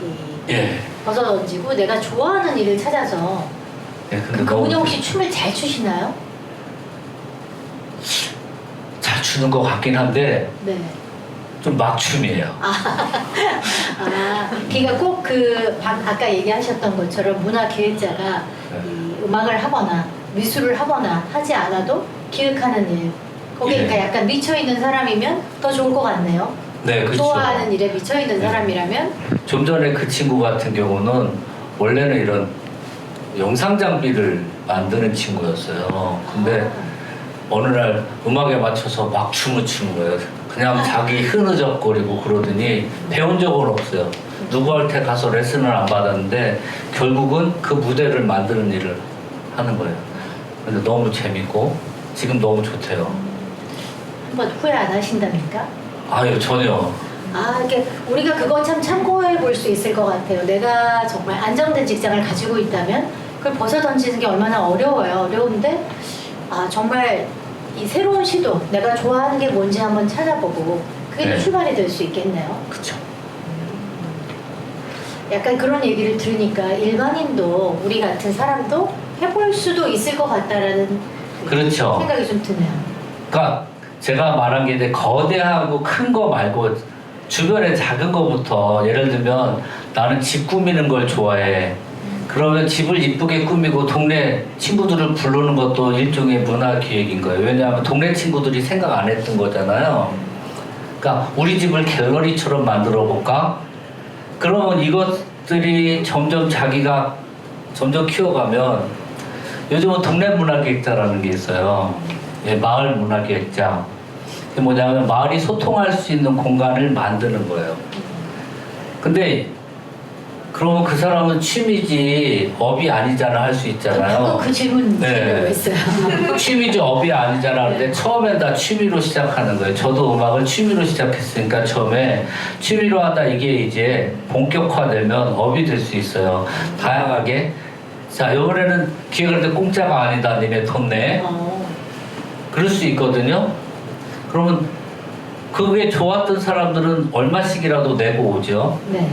예. 벗어던지고 내가 좋아하는 일을 찾아서. 예, 근데 그분이 너무 혹시 춤을 잘 추시나요? 잘 추는 것 같긴 한데 네. 좀 막춤이에요. 그러니까 꼭 아까 얘기하셨던 것처럼 문화 기획자가 이 음악을 하거나 미술을 하거나 하지 않아도 기획하는 일. 거기에 예. 그러니까 약간 미쳐있는 사람이면 더 좋을 것 같네요. 네, 그렇죠. 좋아하는 일에 미쳐있는 네. 사람이라면. 좀 전에 그 친구 같은 경우는 원래는 이런 영상 장비를 만드는 친구였어요. 근데 어느 날 음악에 맞춰서 막 춤을 추는 거예요. 그냥 자기 흐느적거리고 그러더니 배운 적은 없어요. 누구한테 가서 레슨을 안 받았는데 결국은 그 무대를 만드는 일을 하는 거예요. 근데 너무 재밌고 지금 너무 좋대요. 한번 후회 안 하신답니까? 아유 전혀. 이렇게 우리가 그거 참 참고해 볼 수 있을 것 같아요. 내가 정말 안정된 직장을 가지고 있다면 그걸 벗어 던지는 게 얼마나 어려워요. 어려운데 정말 이 새로운 시도, 내가 좋아하는 게 뭔지 한번 찾아보고 그게 네. 출발이 될 수 있겠네요. 그렇죠. 약간 그런 얘기를 들으니까 일반인도 우리 같은 사람도 해볼 수도 있을 것 같다라는 그렇죠. 생각이 좀 드네요. 그러니까 제가 말한 게 이제 거대하고 큰 거 말고 주변에 작은 거부터 예를 들면 나는 집 꾸미는 걸 좋아해. 그러면 집을 이쁘게 꾸미고 동네 친구들을 부르는 것도 일종의 문화 기획인 거예요. 왜냐하면 동네 친구들이 생각 안 했던 거잖아요. 그러니까 우리 집을 갤러리처럼 만들어 볼까? 그러면 이것들이 점점 자기가 점점 키워가면 요즘은 동네 문화기획자라는 게 있어요. 예, 마을 문화기획자. 그게 뭐냐면 마을이 소통할 수 있는 공간을 만드는 거예요. 근데 그러면 그 사람은 취미지 업이 아니잖아 할 수 있잖아요. 그 질문 드리려고 했어요. 취미지 업이 아니잖아. 근데 처음엔 다 취미로 시작하는 거예요. 저도 음악을 취미로 시작했으니까 처음에 취미로 하다 이게 이제 본격화되면 업이 될 수 있어요. 다양하게. 자, 이번에는 기획을 할 때 공짜가 아니다. 니네 돈 내. 그럴 수 있거든요. 그러면 그게 좋았던 사람들은 얼마씩이라도 내고 오죠. 네.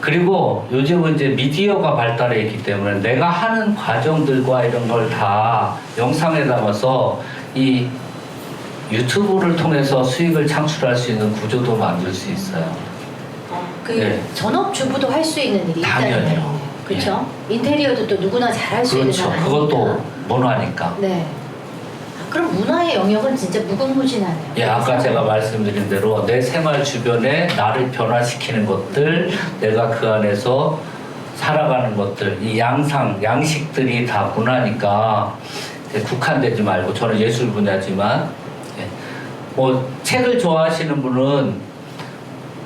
그리고 요즘은 이제 미디어가 발달해 있기 때문에 내가 하는 과정들과 이런 걸 다 영상에 담아서 이 유튜브를 통해서 수익을 창출할 수 있는 구조도 만들 수 있어요. 네. 전업주부도 할 수 있는 일이 당연히요. 있다는 그렇죠? 인테리어도 또 누구나 잘 할 수 있는 건 그렇죠. 아니니까. 그것도 문화니까. 네. 그럼 문화의 영역은 진짜 무궁무진하네요. 예, 아까 제가 말씀드린 대로 내 생활 주변에 나를 변화시키는 것들, 내가 그 안에서 살아가는 것들, 이 양식들이 다 문화니까 국한되지 말고, 저는 예술 분야지만, 예. 뭐 책을 좋아하시는 분은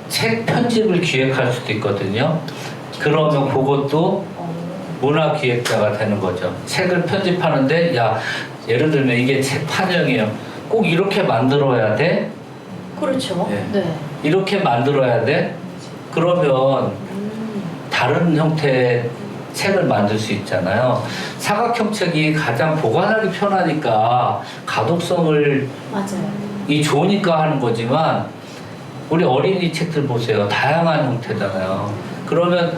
책 편집을 기획할 수도 있거든요. 그러면 그것도 문화 기획자가 되는 거죠. 책을 편집하는데, 예를 들면 이게 책 판형이에요. 꼭 이렇게 만들어야 돼? 그렇죠. 네. 네. 이렇게 만들어야 돼? 그러면 다른 형태의 책을 만들 수 있잖아요. 사각형 책이 가장 보관하기 편하니까 가독성을 맞아요. 좋으니까 하는 거지만 우리 어린이 책들 보세요. 다양한 형태잖아요. 그러면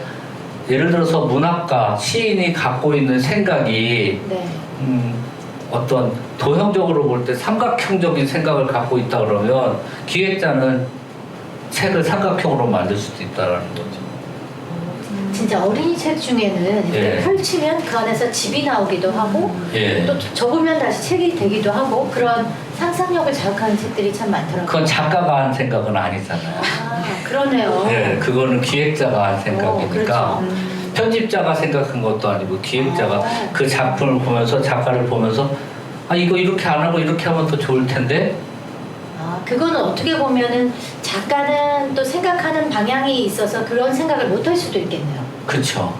예를 들어서 문학가, 시인이 갖고 있는 생각이 네. 어떤 도형적으로 볼 때 삼각형적인 생각을 갖고 있다 그러면 기획자는 책을 삼각형으로 만들 수도 있다라는 거죠. 진짜 어린이 책 중에는 이렇게 예. 펼치면 그 안에서 집이 나오기도 하고 예. 또 접으면 다시 책이 되기도 하고 그런 상상력을 자극하는 책들이 참 많더라고요. 그건 작가가 한 생각은 아니잖아요. 그러네요. 예, 그거는 기획자가 한 생각이니까 그렇죠. 편집자가 생각한 것도 아니고 기획자가 그 작품을 보면서 작가를 보면서 이거 이렇게 안 하고 이렇게 하면 더 좋을 텐데 그거는 어떻게 보면은 작가는 또 생각하는 방향이 있어서 그런 생각을 못 할 수도 있겠네요. 그렇죠.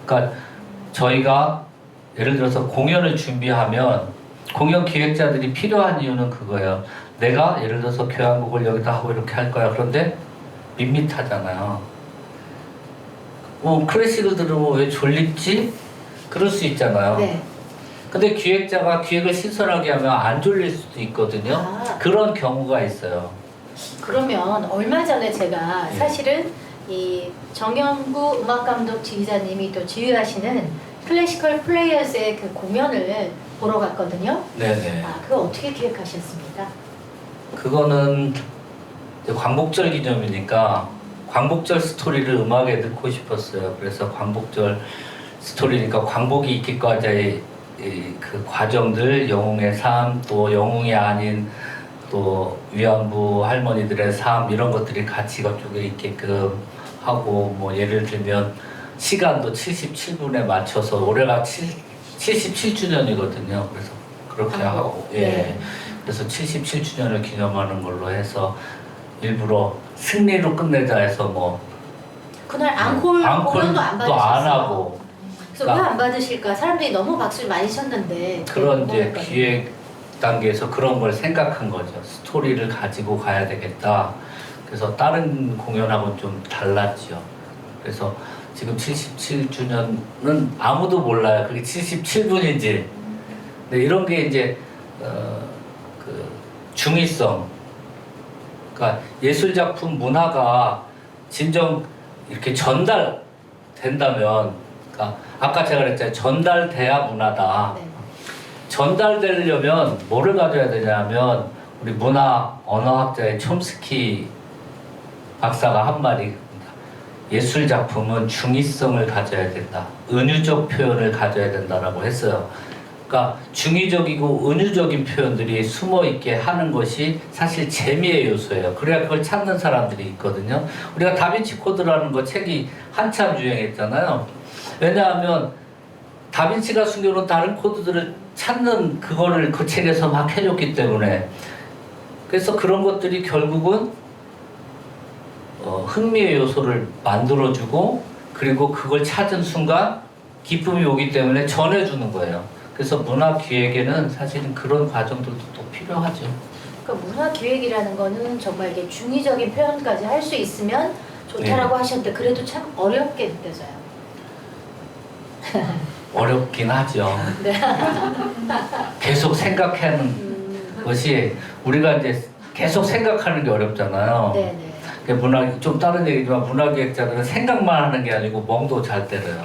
그러니까 저희가 예를 들어서 공연을 준비하면 공연 기획자들이 필요한 이유는 그거예요. 내가 예를 들어서 교향곡을 여기다 하고 이렇게 할 거야. 그런데 밋밋하잖아요. 클래식을 들으면 왜 졸립지? 그럴 수 있잖아요. 네. 근데 기획자가 기획을 신선하게 하면 안 졸릴 수도 있거든요. 아. 그런 경우가 있어요. 그러면 얼마 전에 제가 예. 사실은 이 정영구 음악감독 지휘자님이 또 지휘하시는 클래시컬 플레이어스의 그 공연을 보러 갔거든요. 네네. 그거 어떻게 기획하셨습니까? 그거는 이제 광복절 기념이니까 광복절 스토리를 음악에 넣고 싶었어요. 그래서 광복절 스토리니까 광복이 있기까지의 그 과정들, 영웅의 삶, 또 영웅이 아닌 또 위안부 할머니들의 삶 이런 것들이 같이 그쪽에 있게끔 하고 뭐 예를 들면 시간도 77분에 맞춰서 올해가 77주년이거든요. 그래서 그렇게 하고 네. 그래서 77주년을 기념하는 걸로 해서 일부러 승리로 끝내자 해서 뭐 그날 앙콜 공연도 안 앙콜도 안 하고 그래서 왜 안 받으실까? 사람들이 너무 박수를 많이 쳤는데 그런 이제 고마웠거든요. 기획 단계에서 그런 걸 생각한 거죠. 스토리를 가지고 가야 되겠다. 그래서 다른 공연하고는 좀 달랐죠. 그래서 지금 77주년은 아무도 몰라요. 그게 77분인지. 근데 이런 게 이제 그 중의성. 그러니까 예술 작품 문화가 진정 이렇게 전달된다면, 그러니까 아까 제가 그랬잖아요. 전달돼야 문화다. 네. 전달되려면 뭐를 가져야 되냐면 우리 문화 언어학자의 촘스키 박사가 한 말이 예술 작품은 중의성을 가져야 된다. 은유적 표현을 가져야 된다라고 했어요. 그러니까 중의적이고 은유적인 표현들이 숨어 있게 하는 것이 사실 재미의 요소예요. 그래야 그걸 찾는 사람들이 있거든요. 우리가 다빈치 코드라는 거 책이 한참 유행했잖아요. 왜냐하면 다빈치가 숨겨놓은 다른 코드들을 찾는 그거를 그 책에서 막 해줬기 때문에 그래서 그런 것들이 결국은 흥미의 요소를 만들어주고 그리고 그걸 찾은 순간 기쁨이 오기 때문에 전해주는 거예요. 그래서 문화 기획에는 사실은 그런 과정들도 또 필요하죠. 그러니까 문화 기획이라는 거는 정말 이게 중의적인 표현까지 할 수 있으면 좋다라고 하셨는데 그래도 참 어렵게 느껴져요. 어렵긴 하죠. 네. 계속 생각하는 것이 우리가 이제 계속 생각하는 게 어렵잖아요. 네네. 좀 다른 얘기지만 문화기획자들은 생각만 하는 게 아니고 멍도 잘 때려요.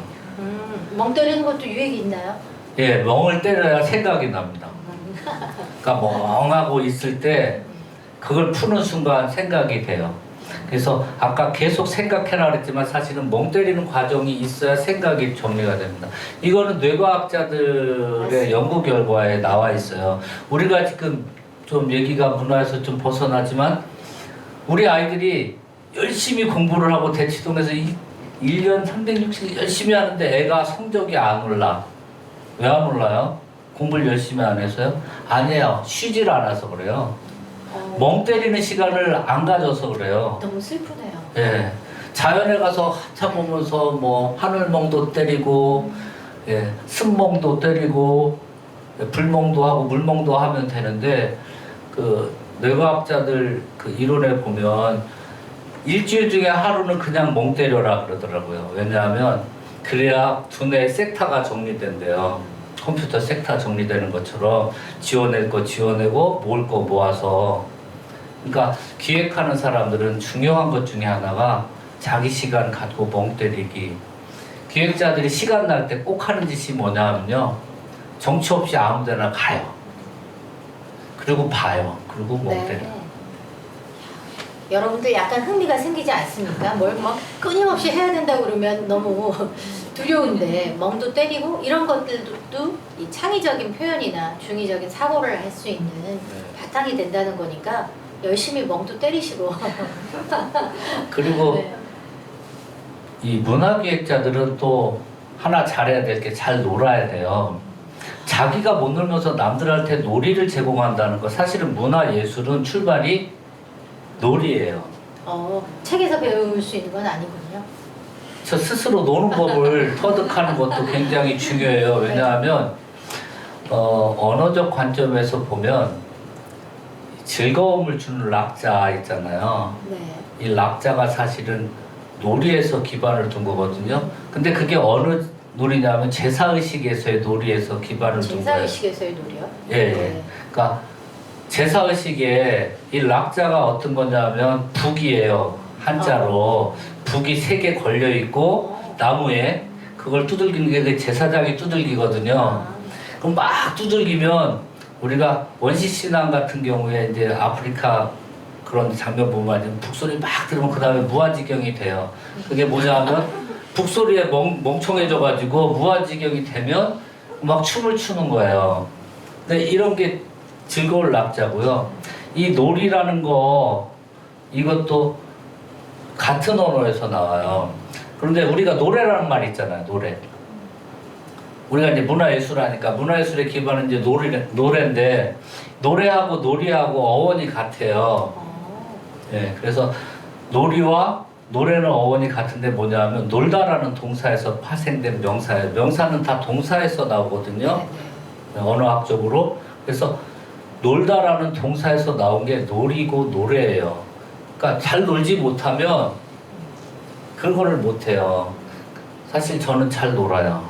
멍 때리는 것도 유행이 있나요? 예, 멍을 때려야 생각이 납니다. 그러니까 멍하고 있을 때 그걸 푸는 순간 생각이 돼요. 그래서 아까 계속 생각해라 그랬지만 사실은 멍 때리는 과정이 있어야 생각이 정리가 됩니다. 이거는 뇌과학자들의 맞습니다. 연구 결과에 나와 있어요. 우리가 지금 좀 얘기가 문화에서 좀 벗어나지만 우리 아이들이 열심히 공부를 하고 대치동에서 1년 360일 열심히 하는데 애가 성적이 안 올라. 왜 안 올라요? 공부를 열심히 안 해서요? 아니에요. 쉬질 않아서 그래요. 멍 때리는 시간을 안 가져서 그래요. 너무 슬프네요. 예. 자연에 가서 한참 보면서 뭐 하늘멍도 때리고, 예, 습멍도 때리고, 불멍도 하고 물멍도 하면 되는데, 그 뇌과학자들 그 이론에 보면 일주일 중에 하루는 그냥 멍 때려라 그러더라고요. 왜냐하면 그래야 두뇌의 섹터가 정리된대요. 컴퓨터 섹터 정리되는 것처럼 지워낼 거 지워내고 모을 거 모아서. 그러니까 기획하는 사람들은 중요한 것 중에 하나가 자기 시간 갖고 멍 때리기. 기획자들이 시간 날 때 꼭 하는 짓이 뭐냐 하면요. 정치 없이 아무 데나 가요. 그리고 봐요. 그리고 멍 때려요. 여러분들 약간 흥미가 생기지 않습니까? 뭘 뭐 끊임없이 해야 된다고 그러면 너무 두려운데 멍도 때리고 이런 것들도 이 창의적인 표현이나 중의적인 사고를 할 수 있는 바탕이 된다는 거니까 열심히 멍도 때리시고 그리고 네. 이 문화기획자들은 또 하나 잘해야 될 게 잘 놀아야 돼요. 자기가 못 놀면서 남들한테 놀이를 제공한다는 거 사실은 문화예술은 출발이 놀이예요. 책에서 배울 수 있는 건 아니군요. 저 스스로 노는 법을 터득하는 것도 굉장히 중요해요. 왜냐하면 언어적 관점에서 보면 즐거움을 주는 락자 있잖아요. 네. 이 락자가 사실은 놀이에서 기반을 둔 거거든요. 근데 그게 어느 놀이냐면 제사의식에서의 놀이에서 기반을 둔 거예요. 제사의식에서의 놀이요? 예, 예. 그러니까 제사의식에 이 락자가 어떤 거냐면 북이에요. 한자로 북이 3개 걸려 있고 나무에 그걸 두들기는 게 그 제사장이 두들기거든요. 그럼 막 두들기면 우리가 원시신앙 같은 경우에 이제 아프리카 그런 장면 보면 북소리 막 들으면 그 다음에 무아지경이 돼요. 그게 뭐냐면 북소리에 멍청해져가지고 무아지경이 되면 막 춤을 추는 거예요. 근데 이런 게 즐거울 락자고요. 이 놀이라는 거 이것도 같은 언어에서 나와요. 그런데 우리가 노래라는 말이 있잖아요. 노래. 우리가 이제 문화예술 하니까 문화예술의 기반은 이제 노래인데 노래하고 놀이하고 어원이 같아요. 예, 그래서 놀이와 노래는 어원이 같은데 뭐냐면 놀다라는 동사에서 파생된 명사예요. 명사는 다 동사에서 나오거든요. 언어학적으로. 그래서 놀다라는 동사에서 나온 게 놀이고 노래예요. 그러니까 잘 놀지 못하면 그거를 못해요. 사실 저는 잘 놀아요.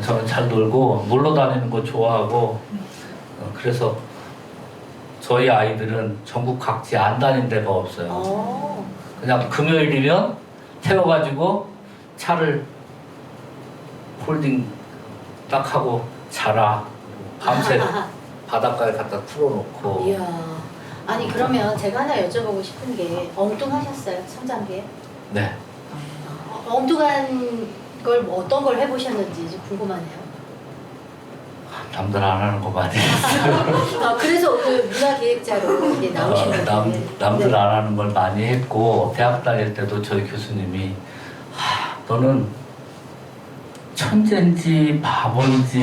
저는 잘 놀고 놀러 다니는 거 좋아하고 그래서 저희 아이들은 전국 각지 안 다닌 데가 없어요. 그냥 금요일이면 태워가지고 차를 홀딩 딱 하고 자라 밤새 바닷가에 갖다 풀어놓고. 이야. 아니 그러면 제가 하나 여쭤보고 싶은 게 엉뚱하셨어요? 성장기에? 네. 엉뚱한 걸 어떤 걸 해보셨는지 좀 궁금하네요. 남들 안 하는 거 많이 했어요. 그래서 그 문화기획자로 이제 나오신 건데. 남들 네. 안 하는 걸 많이 했고 대학 다닐 때도 저희 교수님이 너는 천재인지 바본지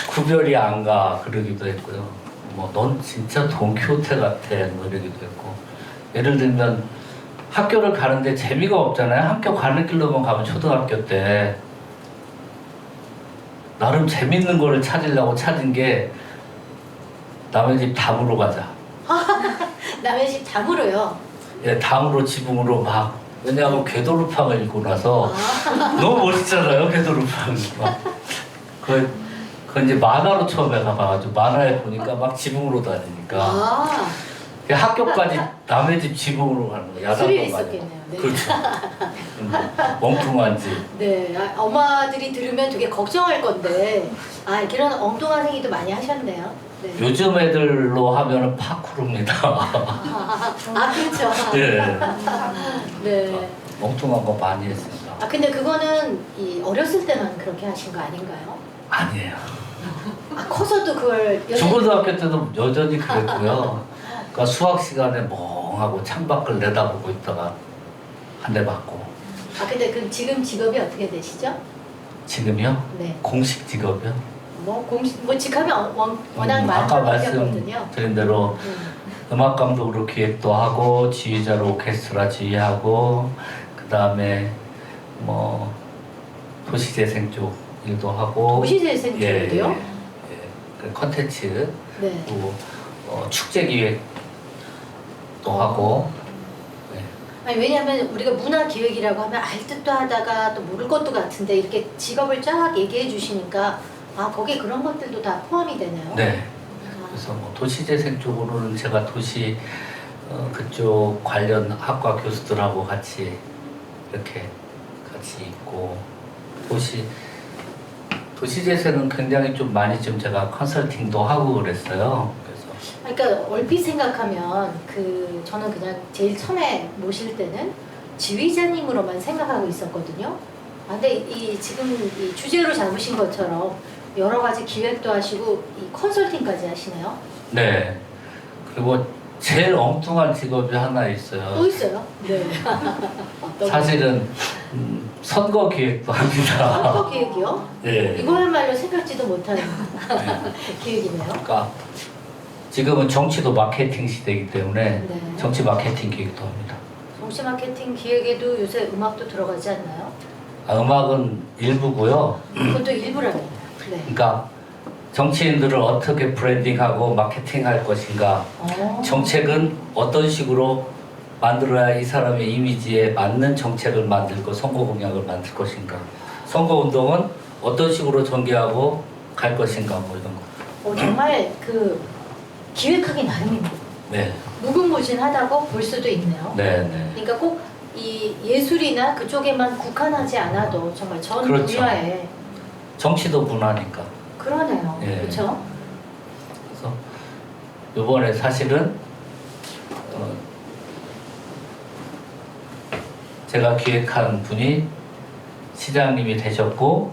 구별이 안 가 그러기도 했고요. 뭐 넌 진짜 돈키호테 같아 뭐 이러기도 했고. 예를 들면 학교를 가는데 재미가 없잖아요. 학교 가는 길로만 가면 초등학교 때 나름 재밌는 거를 찾으려고 찾은 게 남의 집 담으로 가자. 남의 집 담으로요? 예, 담으로 지붕으로 막 왜냐하면 궤도루팡을 읽고 나서 너무 멋있잖아요. 궤도루팡 그 이제 만화로 처음에 가봐가지고 만화에 보니까 막 지붕으로 다니니까 학교까지 남의 집 지붕으로 가는 거 스릴 야단도 많이 있었겠네요. 네. 그렇죠. 멍뚱한 집. 네, 엄마들이 들으면 되게 걱정할 건데 그런 엉뚱한 행위도 많이 하셨네요. 네. 요즘 애들로 하면은 파쿠르입니다. 그렇죠. 예. 네. 멍뚱한 거 많이 했습니다. 근데 그거는 어렸을 때만 그렇게 하신 거 아닌가요? 아니에요. 커서도 그걸 중고등학교 때도 여전히 그랬고요. 그러니까 수학 시간에 멍하고 창밖을 내다보고 있다가 한 대 맞고. 근데 그럼 지금 직업이 어떻게 되시죠? 지금요? 네. 공식 직업이요? 직업이 워낙 많은 아까 거거든요. 말씀드린 대로 음악 감독으로 기획도 하고 지휘자로 오케스트라 지휘하고 그 다음에 뭐 도시재생 쪽 일도 하고 도시재생 쪽이요? 그 컨텐츠 네. 또 축제 기획도 하고. 왜냐하면 우리가 문화기획이라고 하면 알 듯도 하다가 또 모를 것도 같은데 이렇게 직업을 쫙 얘기해 주시니까 거기에 그런 것들도 다 포함이 되네요. 네. 그래서 뭐 도시재생 쪽으로는 제가 도시 그쪽 관련 학과 교수들하고 같이 이렇게 같이 있고 도시재생은 굉장히 좀 많이 좀 제가 컨설팅도 하고 그랬어요. 그러니까 얼핏 생각하면 저는 그냥 제일 처음에 모실 때는 지휘자님으로만 생각하고 있었거든요. 근데 지금 이 주제로 잡으신 것처럼 여러 가지 기획도 하시고 이 컨설팅까지 하시네요. 네. 그리고 제일 엉뚱한 직업이 하나 있어요. 또 있어요? 네. 어떤 사실은 선거 기획도 합니다. 선거 기획이요? 네. 이거야말로 생각지도 못하는 기획이네요. 그러니까 지금은 정치도 마케팅 시대이기 때문에 네. 정치 마케팅 기획도 합니다. 정치 마케팅 기획에도 요새 음악도 들어가지 않나요? 음악은 일부고요. 그것도 일부랍니다. 네. 그러니까 정치인들을 어떻게 브랜딩하고 마케팅할 것인가, 정책은 어떤 식으로 만들어야 이 사람의 이미지에 맞는 정책을 만들고 선거 공약을 만들 것인가, 선거 운동은 어떤 식으로 전개하고 갈 것인가, 뭐 이런 거. 정말 그 기획하기 나름입니다. 네, 무궁무진하다고 볼 수도 있네요. 네, 네. 그러니까 꼭 이 예술이나 그쪽에만 국한하지 않아도 정말 전 그렇죠. 분야에 정치도 문화니까. 그러네요. 예. 그렇죠? 그래서 이번에 사실은 제가 기획한 분이 시장님이 되셨고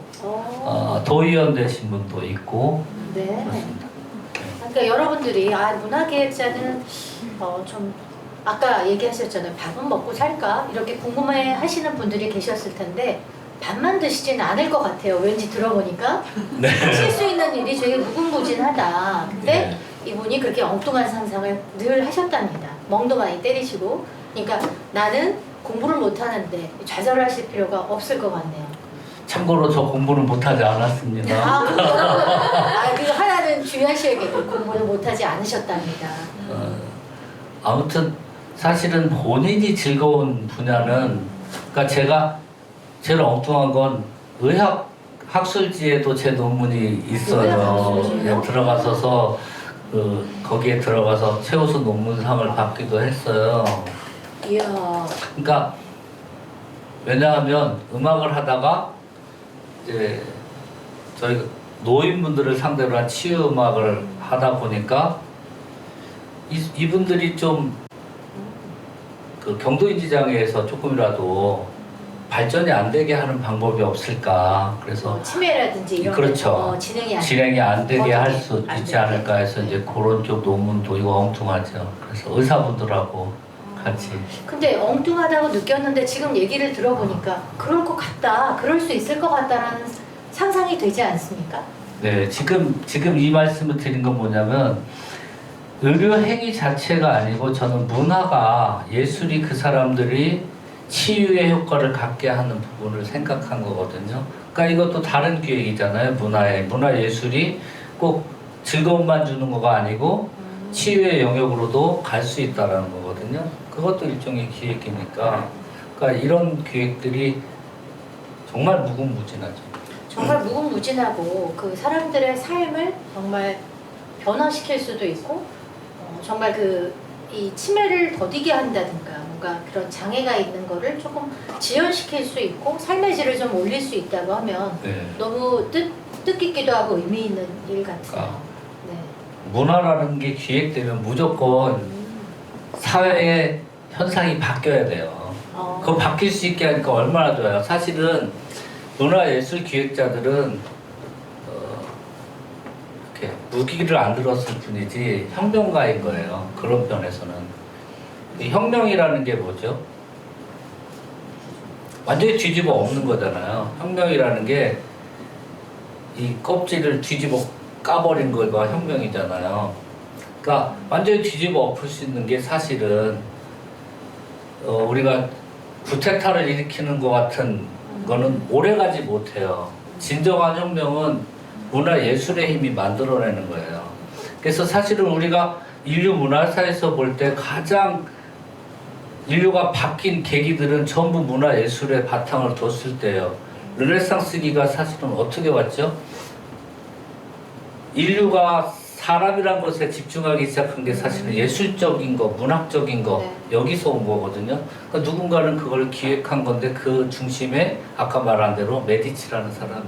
도의원 되신 분도 있고 네. 그렇습니다. 그러니까 여러분들이 문화기획자는 좀 아까 얘기하셨잖아요. 밥은 먹고 살까? 이렇게 궁금해 하시는 분들이 계셨을 텐데 밥만 드시지는 않을 것 같아요. 왠지 들어보니까 네. 하실 수 있는 일이 되게 무궁무진하다. 근데 네. 이분이 그렇게 엉뚱한 상상을 늘 하셨답니다. 멍도 많이 때리시고. 그러니까 나는 공부를 못하는데 좌절하실 필요가 없을 것 같네요. 참고로 저 공부는 못하지 않았습니다. 그거 하나는 주의하셔야겠고 공부를 못하지 않으셨답니다. 아무튼 사실은 본인이 즐거운 분야는, 그러니까 제가 제일 엉뚱한 건 의학 학술지에도 제 논문이 있어요. 의학 학술지요? 네, 들어가서서 거기에 들어가서 최우수 논문상을 받기도 했어요. 이야. 그러니까 왜냐하면 음악을 하다가 이제 저희 노인분들을 상대로 한 치유 음악을 하다 보니까 이분들이 좀 그 경도인지 장애에서 조금이라도 발전이 안 되게 하는 방법이 없을까. 그래서 치매라든지 이런 그렇죠. 게 진행이 안 진행이 안 되게 할 수 안 있지 되게. 않을까 해서 이제 그런 쪽 논문도 이거 엉뚱하죠. 그래서 의사분들하고 같이. 근데 엉뚱하다고 느꼈는데 지금 얘기를 들어보니까 그럴 것 같다, 그럴 수 있을 것 같다라는 상상이 되지 않습니까? 네, 지금 이 말씀을 드린 건 뭐냐면 의료 행위 자체가 아니고 저는 문화가, 예술이 그 사람들이 치유의 효과를 갖게 하는 부분을 생각한 거거든요. 그러니까 이것도 다른 기획이잖아요. 문화 예술이 꼭 즐거움만 주는 거가 아니고 치유의 영역으로도 갈 수 있다라는 거거든요. 그것도 일종의 기획이니까. 그러니까 이런 기획들이 정말 무궁무진하죠. 정말 무궁무진하고 그 사람들의 삶을 정말 변화시킬 수도 있고 정말 이 치매를 더디게 한다든가 뭔가 그런 장애가 있는 거를 조금 지연시킬 수 있고 삶의 질을 좀 올릴 수 있다고 하면 네. 너무 뜻깊기도 하고 의미 있는 일 같아요. 네. 문화라는 게 기획되면 무조건 사회의 현상이 바뀌어야 돼요. 그거 바뀔 수 있게 하니까 얼마나 좋아요. 사실은 문화예술 기획자들은 이렇게 무기를 안 들었을 뿐이지 혁명가인 거예요. 그런 면에서는. 이 혁명이라는 게 뭐죠? 완전히 뒤집어 엎는 거잖아요. 혁명이라는 게 이 껍질을 뒤집어 까버린 거가 혁명이잖아요. 그러니까 완전히 뒤집어 엎을 수 있는 게 사실은 우리가 구테타를 일으키는 것 같은 거는 오래가지 못해요. 진정한 혁명은 문화예술의 힘이 만들어내는 거예요. 그래서 사실은 우리가 인류 문화사에서 볼 때 가장 인류가 바뀐 계기들은 전부 문화예술의 바탕을 뒀을 때예요. 르네상스기가 사실은 어떻게 왔죠? 인류가 사람이란 것에 집중하기 시작한 게 사실은 예술적인 거, 문학적인 거, 네. 여기서 온 거거든요. 그러니까 누군가는 그걸 기획한 건데 그 중심에 아까 말한 대로 메디치라는 사람이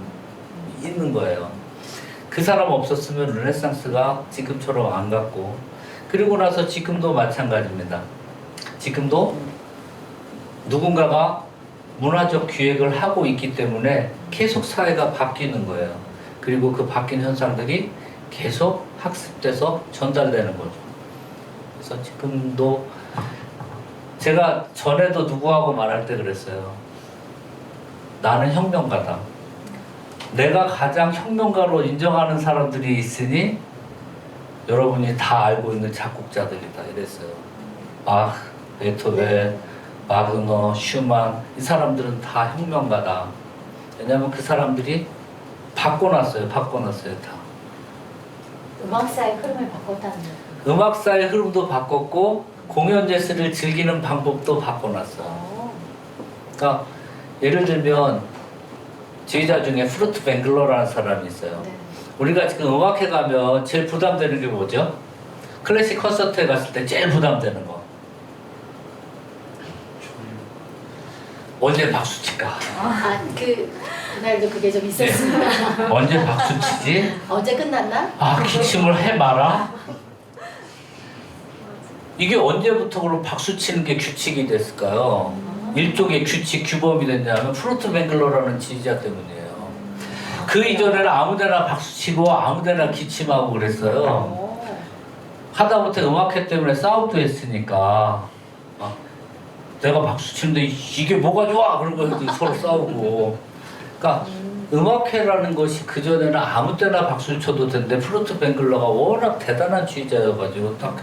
있는 거예요. 그 사람 없었으면 르네상스가 지금처럼 안 갔고, 그리고 나서 지금도 마찬가지입니다. 지금도 누군가가 문화적 기획을 하고 있기 때문에 계속 사회가 바뀌는 거예요. 그리고 그 바뀐 현상들이 계속 학습돼서 전달되는 거죠. 그래서 지금도 제가 전에도 누구하고 말할 때 그랬어요. 나는 혁명가다. 내가 가장 혁명가로 인정하는 사람들이 있으니 여러분이 다 알고 있는 작곡자들이다 이랬어요. 막, 베토벤, 바그너, 슈만 이 사람들은 다 혁명가다. 왜냐하면 그 사람들이 바꿔놨어요. 다. 음악사의 흐름을 바꿨다는 거. 음악사의 흐름도 바꿨고 공연 예술을 즐기는 방법도 바꿔놨어요. 그러니까 예를 들면 지휘자 중에 프루트 뱅글러라는 사람이 있어요. 네. 우리가 지금 음악회 가면 제일 부담되는 게 뭐죠? 클래식 콘서트에 갔을 때 제일 부담되는 거. 언제 박수 칠까? 그날도 그게 좀 있었습니다. 언제 박수 치지? 어제 끝났나? 기침을 해봐라. 이게 언제부터 그럼 박수 치는 게 규칙이 됐을까요? 일종의 규칙, 규범이 됐냐면 프루트 뱅글러라는 지휘자 때문이에요. 그 이전에는 아무데나 박수 치고 아무데나 기침하고 그랬어요. 하다못해 음악회 때문에 싸움도 했으니까 내가 박수 치는데 이게 뭐가 좋아? 그런 거 서로 싸우고. 그러니까 음악회라는 것이 그전에는 아무 때나 박수를 쳐도 되는데 프루트 뱅글러가 워낙 대단한 지휘자여가지고 딱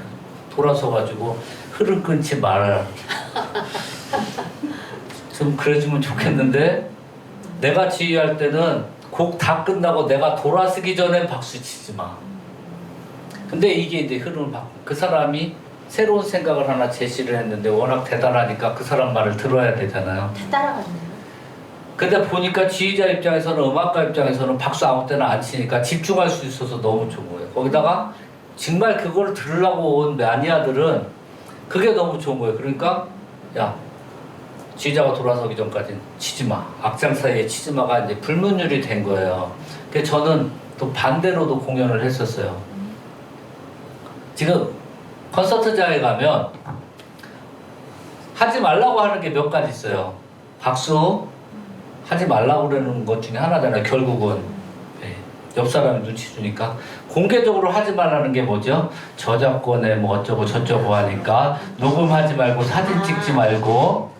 돌아서가지고 흐름 끊지 말아라. 좀 그래주면 좋겠는데 내가 지휘할 때는 곡 다 끝나고 내가 돌아서기 전엔 박수 치지 마. 근데 이게 이제 흐름을 바꾼 그 사람이 새로운 생각을 하나 제시를 했는데 워낙 대단하니까 그 사람 말을 들어야 되잖아요. 다 따라갔네요. 근데 보니까 지휘자 입장에서는 음악가 입장에서는 박수 아무 때나 안 치니까 집중할 수 있어서 너무 좋은 거예요. 거기다가 정말 그걸 들으려고 온 매니아들은 그게 너무 좋은 거예요. 그러니까 야 지휘자가 돌아서기 전까지는 치지 마. 악장 사이에 치지 마가 이제 불문율이 된 거예요. 그래서 저는 또 반대로도 공연을 했었어요. 지금 콘서트장에 가면 하지 말라고 하는 게 몇 가지 있어요. 박수 하지 말라고 그러는 것 중에 하나잖아요. 결국은 옆 사람이 눈치 주니까 공개적으로 하지 말라는 게 뭐죠? 저작권에 뭐 어쩌고 저쩌고 하니까 녹음하지 말고 사진 찍지 말고.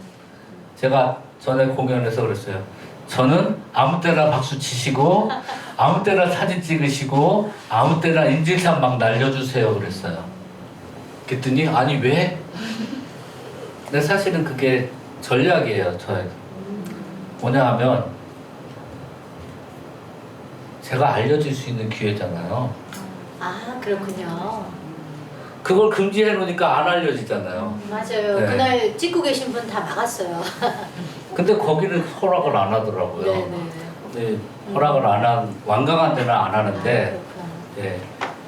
제가 전에 공연에서 그랬어요. 저는 아무 때나 박수 치시고 아무 때나 사진 찍으시고 아무 때나 인증샷 막 날려주세요 그랬어요. 그랬더니 아니 왜? 근데 사실은 그게 전략이에요. 저의 뭐냐 하면 제가 알려줄 수 있는 기회잖아요. 그렇군요. 그걸 금지해 놓으니까 안 알려지잖아요. 맞아요. 네. 그날 찍고 계신 분 다 막았어요. 근데 거기는 허락을 안 하더라고요. 네네. 네, 허락을 안 한 완강한 데는 안 하는데 예,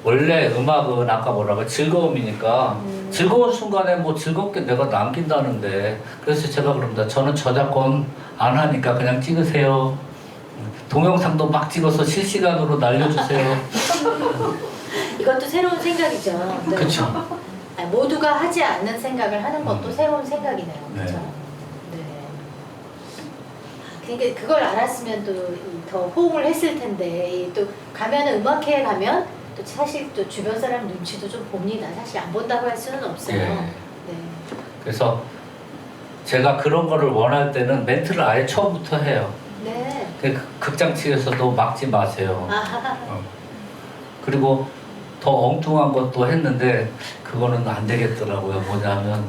원래 음악은 아까 뭐라고 즐거움이니까 즐거운 순간에 뭐 즐겁게 내가 남긴다는데 그래서 제가 그럽니다. 저는 저작권 안 하니까 그냥 찍으세요. 동영상도 막 찍어서 실시간으로 날려주세요. 이것도 새로운 생각이죠. 네. 그렇죠. 모두가 하지 않는 생각을 하는 것도 새로운 생각이네요. 네. 그렇죠? 네. 그러니까 그걸 알았으면 또 더 호응을 했을 텐데 또 가면은 음악회에 가면 또 사실 또 주변 사람 눈치도 좀 봅니다. 사실 안 본다고 할 수는 없어요. 예. 네. 그래서 제가 그런 거를 원할 때는 멘트를 아예 처음부터 해요. 네. 극장 측에서도 막지 마세요. 아하하. 그리고 더 엉뚱한 것도 했는데 그거는 안 되겠더라고요. 뭐냐면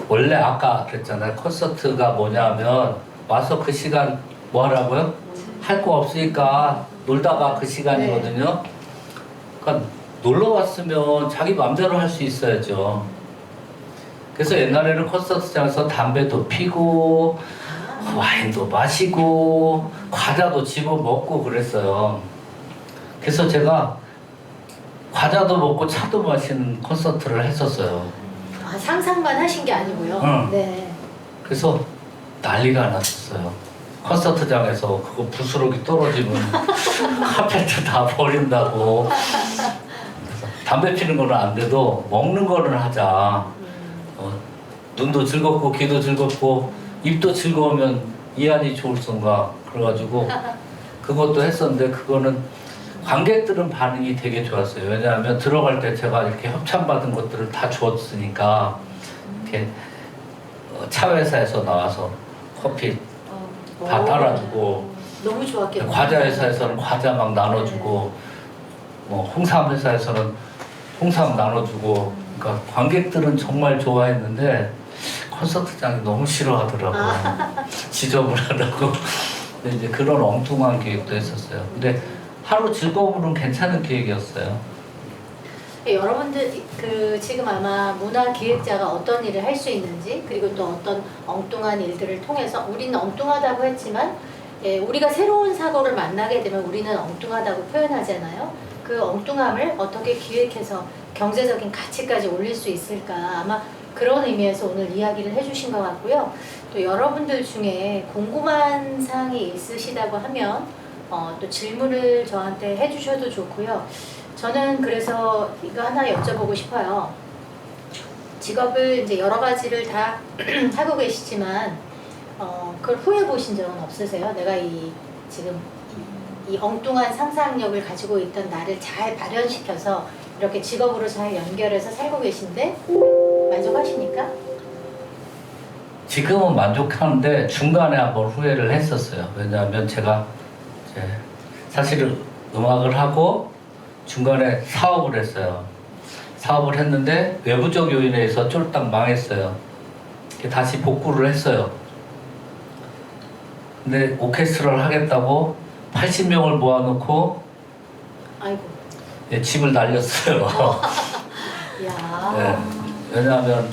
원래 아까 그랬잖아요. 콘서트가 뭐냐면 와서 그 시간 뭐 하라고요? 할 거 없으니까 놀다가 그 시간이거든요. 그러니까 놀러 왔으면 자기 맘대로 할 수 있어야죠. 그래서 옛날에는 콘서트장에서 담배도 피고 와인도 마시고 과자도 집어 먹고 그랬어요. 그래서 제가 과자도 먹고 차도 마시는 콘서트를 했었어요. 상상만 하신 게 아니고요. 응. 네. 그래서 난리가 났었어요. 콘서트장에서 그거 부스러기 떨어지면 카페트 다 버린다고. 그래서 담배 피는 거는 안 돼도 먹는 거는 하자. 눈도 즐겁고 귀도 즐겁고 입도 즐거우면 이안이 좋을 순가. 그래가지고 그것도 했었는데 그거는 관객들은 반응이 되게 좋았어요. 왜냐하면 들어갈 때 제가 이렇게 협찬받은 것들을 다 주었으니까 이렇게 차 회사에서 나와서 커피 다 따라주고 너무 좋았겠네요. 과자 회사에서는 과자 막 나눠주고 뭐 홍삼 회사에서는 홍삼 나눠주고 그러니까 관객들은 정말 좋아했는데 콘서트장이 너무 싫어하더라고요. 지저분하다고. 근데 이제 그런 엉뚱한 기획도 했었어요. 근데 하루 즐거움으로는 괜찮은 기획이었어요. 여러분들 그 지금 아마 문화 기획자가 어떤 일을 할 수 있는지 그리고 또 어떤 엉뚱한 일들을 통해서 우리는 엉뚱하다고 했지만 우리가 새로운 사고를 만나게 되면 우리는 엉뚱하다고 표현하잖아요. 그 엉뚱함을 어떻게 기획해서 경제적인 가치까지 올릴 수 있을까 아마 그런 의미에서 오늘 이야기를 해주신 것 같고요. 또 여러분들 중에 궁금한 사항이 있으시다고 하면 또 질문을 저한테 해주셔도 좋고요. 저는 그래서 이거 하나 여쭤보고 싶어요. 직업을 이제 여러 가지를 다 하고 계시지만 그걸 후회 보신 적은 없으세요? 내가 지금 이 엉뚱한 상상력을 가지고 있던 나를 잘 발현시켜서 이렇게 직업으로 잘 연결해서 살고 계신데 만족하시니까? 지금은 만족하는데 중간에 한번 후회를 했었어요. 왜냐하면 제가 이제 사실은 음악을 하고 중간에 사업을 했어요. 사업을 했는데 외부적 요인에 의해서 쫄딱 망했어요. 다시 복구를 했어요. 근데 오케스트라를 하겠다고 80명을 모아놓고 아이고. 집을 날렸어요. 야. 네. 왜냐하면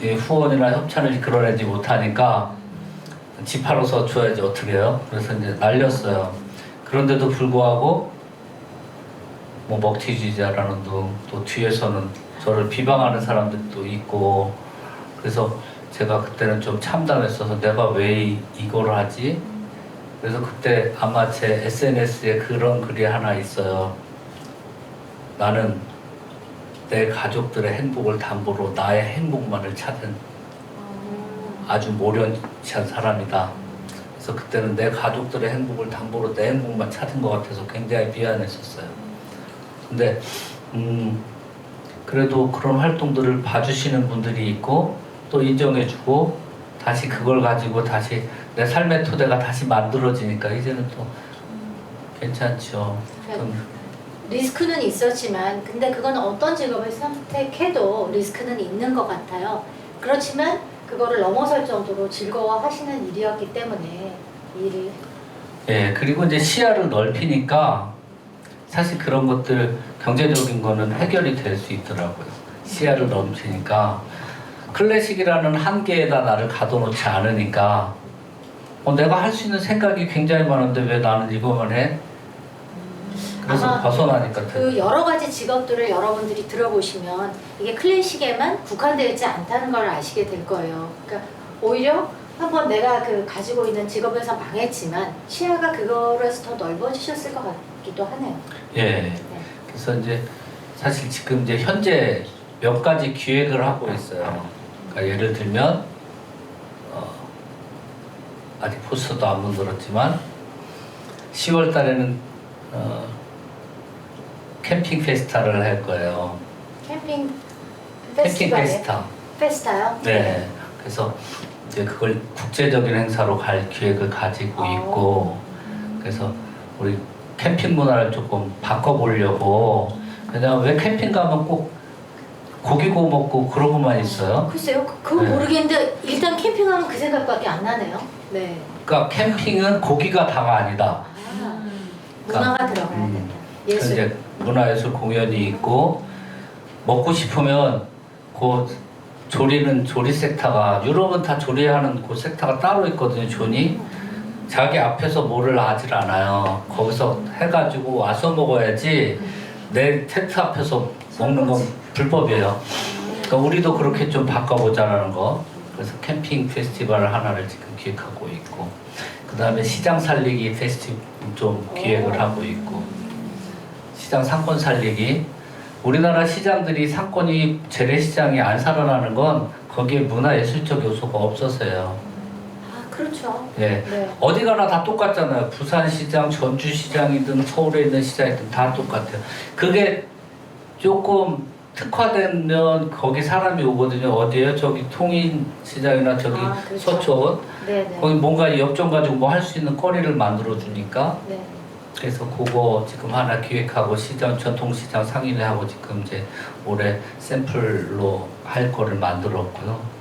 이 후원이나 협찬을 이끌어내지 못하니까 집 팔아서 줘야지 어떻게 해요? 그래서 이제 날렸어요. 그런데도 불구하고 뭐 먹튀주의자라는 둥, 또 뒤에서는 저를 비방하는 사람들도 있고 그래서 제가 그때는 좀 참담했어서 내가 왜 이걸 하지? 그래서 그때 아마 제 SNS에 그런 글이 하나 있어요. 나는 내 가족들의 행복을 담보로 나의 행복만을 찾은 아주 모련치한 사람이다. 그래서 그때는 내 가족들의 행복을 담보로 내 행복만 찾은 것 같아서 굉장히 미안했었어요. 근데 그래도 그런 활동들을 봐주시는 분들이 있고 또 인정해주고 다시 그걸 가지고 다시 내 삶의 토대가 다시 만들어지니까 이제는 또 괜찮죠. 리스크는 있었지만 근데 그건 어떤 직업을 선택해도 리스크는 있는 것 같아요. 그렇지만 그거를 넘어설 정도로 즐거워하시는 일이었기 때문에 일을 예, 그리고 이제 시야를 넓히니까 사실 그런 것들 경제적인 거는 해결이 될 수 있더라고요. 시야를 넓히니까 클래식이라는 한계에다 나를 가둬놓지 않으니까 내가 할 수 있는 생각이 굉장히 많은데 왜 나는 이거만 해? 그래서 벗어나니까 그 여러 가지 직업들을 여러분들이 들어보시면 이게 클래식에만 국한되어 있지 않다는 걸 아시게 될 거예요. 그러니까 오히려 한번 내가 그 가지고 있는 직업에서 망했지만 시야가 그거에서 더 넓어지셨을 것 같기도 하네요. 예. 네. 그래서 이제 사실 지금 이제 현재 몇 가지 기획을 하고 있어요. 그러니까 예를 들면 아직 포스터도 안 만들었지만 10월 달에는 캠핑 페스타를 할 거예요. 캠핑 캠핑 페스티벌에? 페스타. 페스타요? 네. 그래서 이제 그걸 국제적인 행사로 갈 기획을 가지고 있고 그래서 우리 캠핑 문화를 조금 바꿔보려고 그냥 왜 캠핑 가면 꼭 고기 구워 먹고 그러고만 있어요? 글쎄요. 그거 네. 모르겠는데 일단 캠핑하면 그 생각밖에 안 나네요. 네. 그러니까 캠핑은 고기가 다가 아니다. 아, 문화가 들어가야 된다. 예술. 이제 문화예술 공연이 있고 먹고 싶으면 그 조리는 조리 섹터가 유럽은 다 조리하는 그 섹터가 따로 있거든요. 존이 자기 앞에서 뭐를 하질 않아요. 거기서 해가지고 와서 먹어야지 내 텐트 앞에서 먹는 건 불법이에요. 그러니까 우리도 그렇게 좀 바꿔보자라는 거. 그래서 캠핑 페스티벌 하나를 지금 기획하고 있고 그 다음에 시장 살리기 페스티벌 좀 기획을 하고 있고 시장 상권 살리기 우리나라 시장들이 상권이 재래시장이 안 살아나는 건 거기에 문화예술적 요소가 없어서요. 아, 그렇죠. 예. 네. 어디 가나 다 똑같잖아요. 부산시장, 전주시장이든 서울에 있는 시장이든 다 똑같아요. 그게 조금 특화되면 거기 사람이 오거든요. 어디에요? 저기 통인시장이나 저기 아, 그렇죠. 서촌. 네네. 거기 뭔가 역점 가지고 뭐 할 수 있는 거리를 만들어 주니까. 네. 그래서 그거 지금 하나 기획하고 시장 전통시장 상인회 하고 지금 이제 올해 샘플로 할 거를 만들었고요.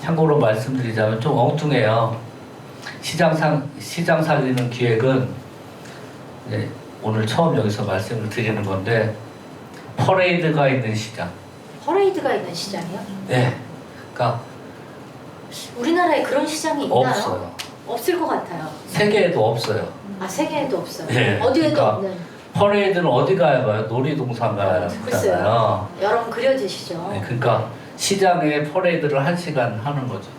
참고로 말씀드리자면 좀 엉뚱해요. 시장 살리는 기획은 이제 오늘 처음 여기서 말씀을 드리는 건데 퍼레이드가 있는 시장. 퍼레이드가 있는 시장이요? 네. 그러니까 우리나라에 그런 시장이 있나요? 없어요. 없을 것 같아요. 세계에도 없어요. 아, 세계에도 없어요. 네, 어디에도 그러니까 없는. 퍼레이드는 어디 가야 봐요? 놀이동산 가야 글쎄요. 하잖아요. 여러분 그려지시죠? 네, 그러니까 시장에 퍼레이드를 1시간 하는 거죠.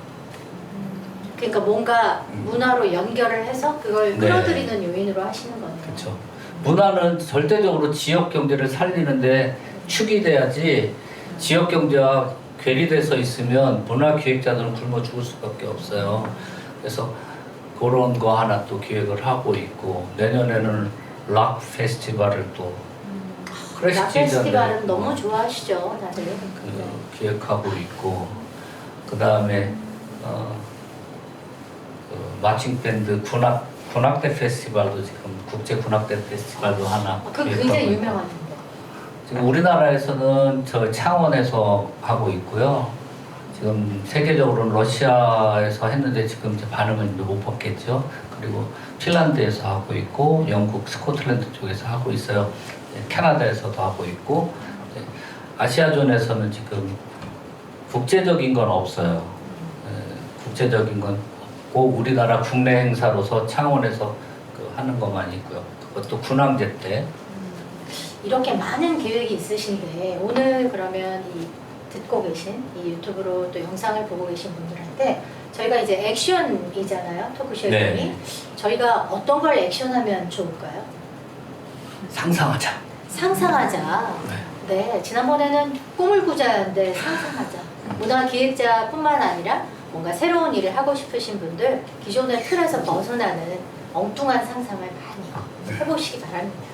그러니까 뭔가 문화로 연결을 해서 그걸 네. 끌어들이는 요인으로 하시는 거네요. 그렇죠. 문화는 절대적으로 지역 경제를 살리는데 축이 돼야지 지역 경제와 괴리돼서 있으면 문화 기획자들은 굶어 죽을 수밖에 없어요. 그래서 그런 거 하나 또 기획을 하고 있고 내년에는 락 페스티벌을 또 크래시 락 시즌을 페스티벌은 너무 좋아하시죠, 다들. 그 기획하고 있고 그 다음에 마칭 밴드 군악대 페스티벌도 지금 국제 군악대 페스티벌도 하나 그 기획하고 굉장히 있고. 유명한데. 지금 우리나라에서는 저 창원에서 하고 있고요. 지금 세계적으로는 러시아에서 했는데 지금 이제 반응을 이제 못 받겠죠. 그리고 핀란드에서 하고 있고 영국 스코틀랜드 쪽에서 하고 있어요. 캐나다에서도 하고 있고 아시아존에서는 지금 국제적인 건 없어요. 국제적인 건 없고 우리나라 국내 행사로서 창원에서 하는 것만 있고요. 그것도 군항제 때. 이렇게 많은 계획이 있으신데 오늘 그러면 이 듣고 계신 이 유튜브로 또 영상을 보고 계신 분들한테 저희가 이제 액션이잖아요, 토크쇼 이름이. 네. 저희가 어떤 걸 액션하면 좋을까요? 상상하자. 상상하자. 네, 지난번에는 꿈을 꾸자였는데 상상하자. 문화 기획자뿐만 아니라 뭔가 새로운 일을 하고 싶으신 분들 기존의 틀에서 벗어나는 엉뚱한 상상을 많이 해보시기 바랍니다.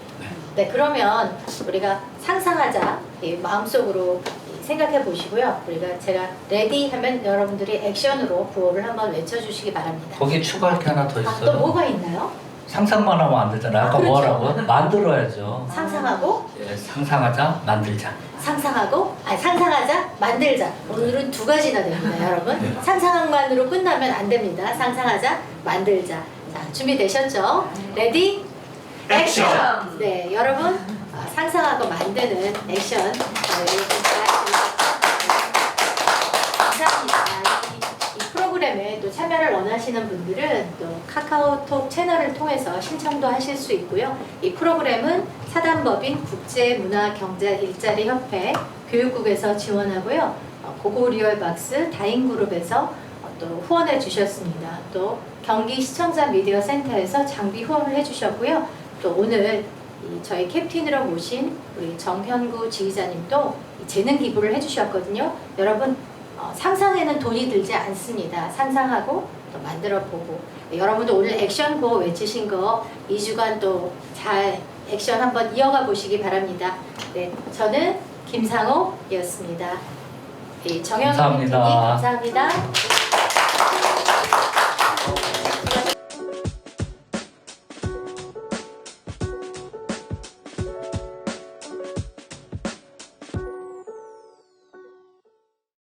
네, 그러면 우리가 상상하자 마음속으로 생각해 보시고요. 제가 레디 하면 여러분들이 액션으로 구호를 한번 외쳐주시기 바랍니다. 거기에 추가할 게 하나 더 아, 있어요. 또 뭐가 있나요? 상상만 하면 안 되잖아요. 아까 그렇죠. 뭐라고? 만들어야죠. 상상하고 예, 상상하자, 만들자. 상상하자, 만들자. 오늘은 두 가지나 됩니다, 여러분. 네. 상상만으로 끝나면 안 됩니다. 상상하자, 만들자. 자, 준비되셨죠? 레디, 액션! 네, 여러분 상상하고 만드는 액션. 감사합니다. 이 프로그램에 또 참여를 원하시는 분들은 또 카카오톡 채널을 통해서 신청도 하실 수 있고요. 이 프로그램은 사단법인 국제문화경제일자리협회 교육국에서 지원하고요. 고고리얼박스 다인그룹에서 또 후원해 주셨습니다. 또 경기 시청자 미디어 센터에서 장비 후원을 해주셨고요. 또 오늘 저희 캡틴으로 모신 우리 정현구 지휘자님도 재능 기부를 해주셨거든요. 여러분 상상에는 돈이 들지 않습니다. 상상하고 또 만들어보고 여러분도 오늘 액션 구호 외치신 거 2주간 또 잘 액션 한번 이어가 보시기 바랍니다. 네, 저는 김상옥이었습니다. 정현구 캡틴님 감사합니다. 감사합니다.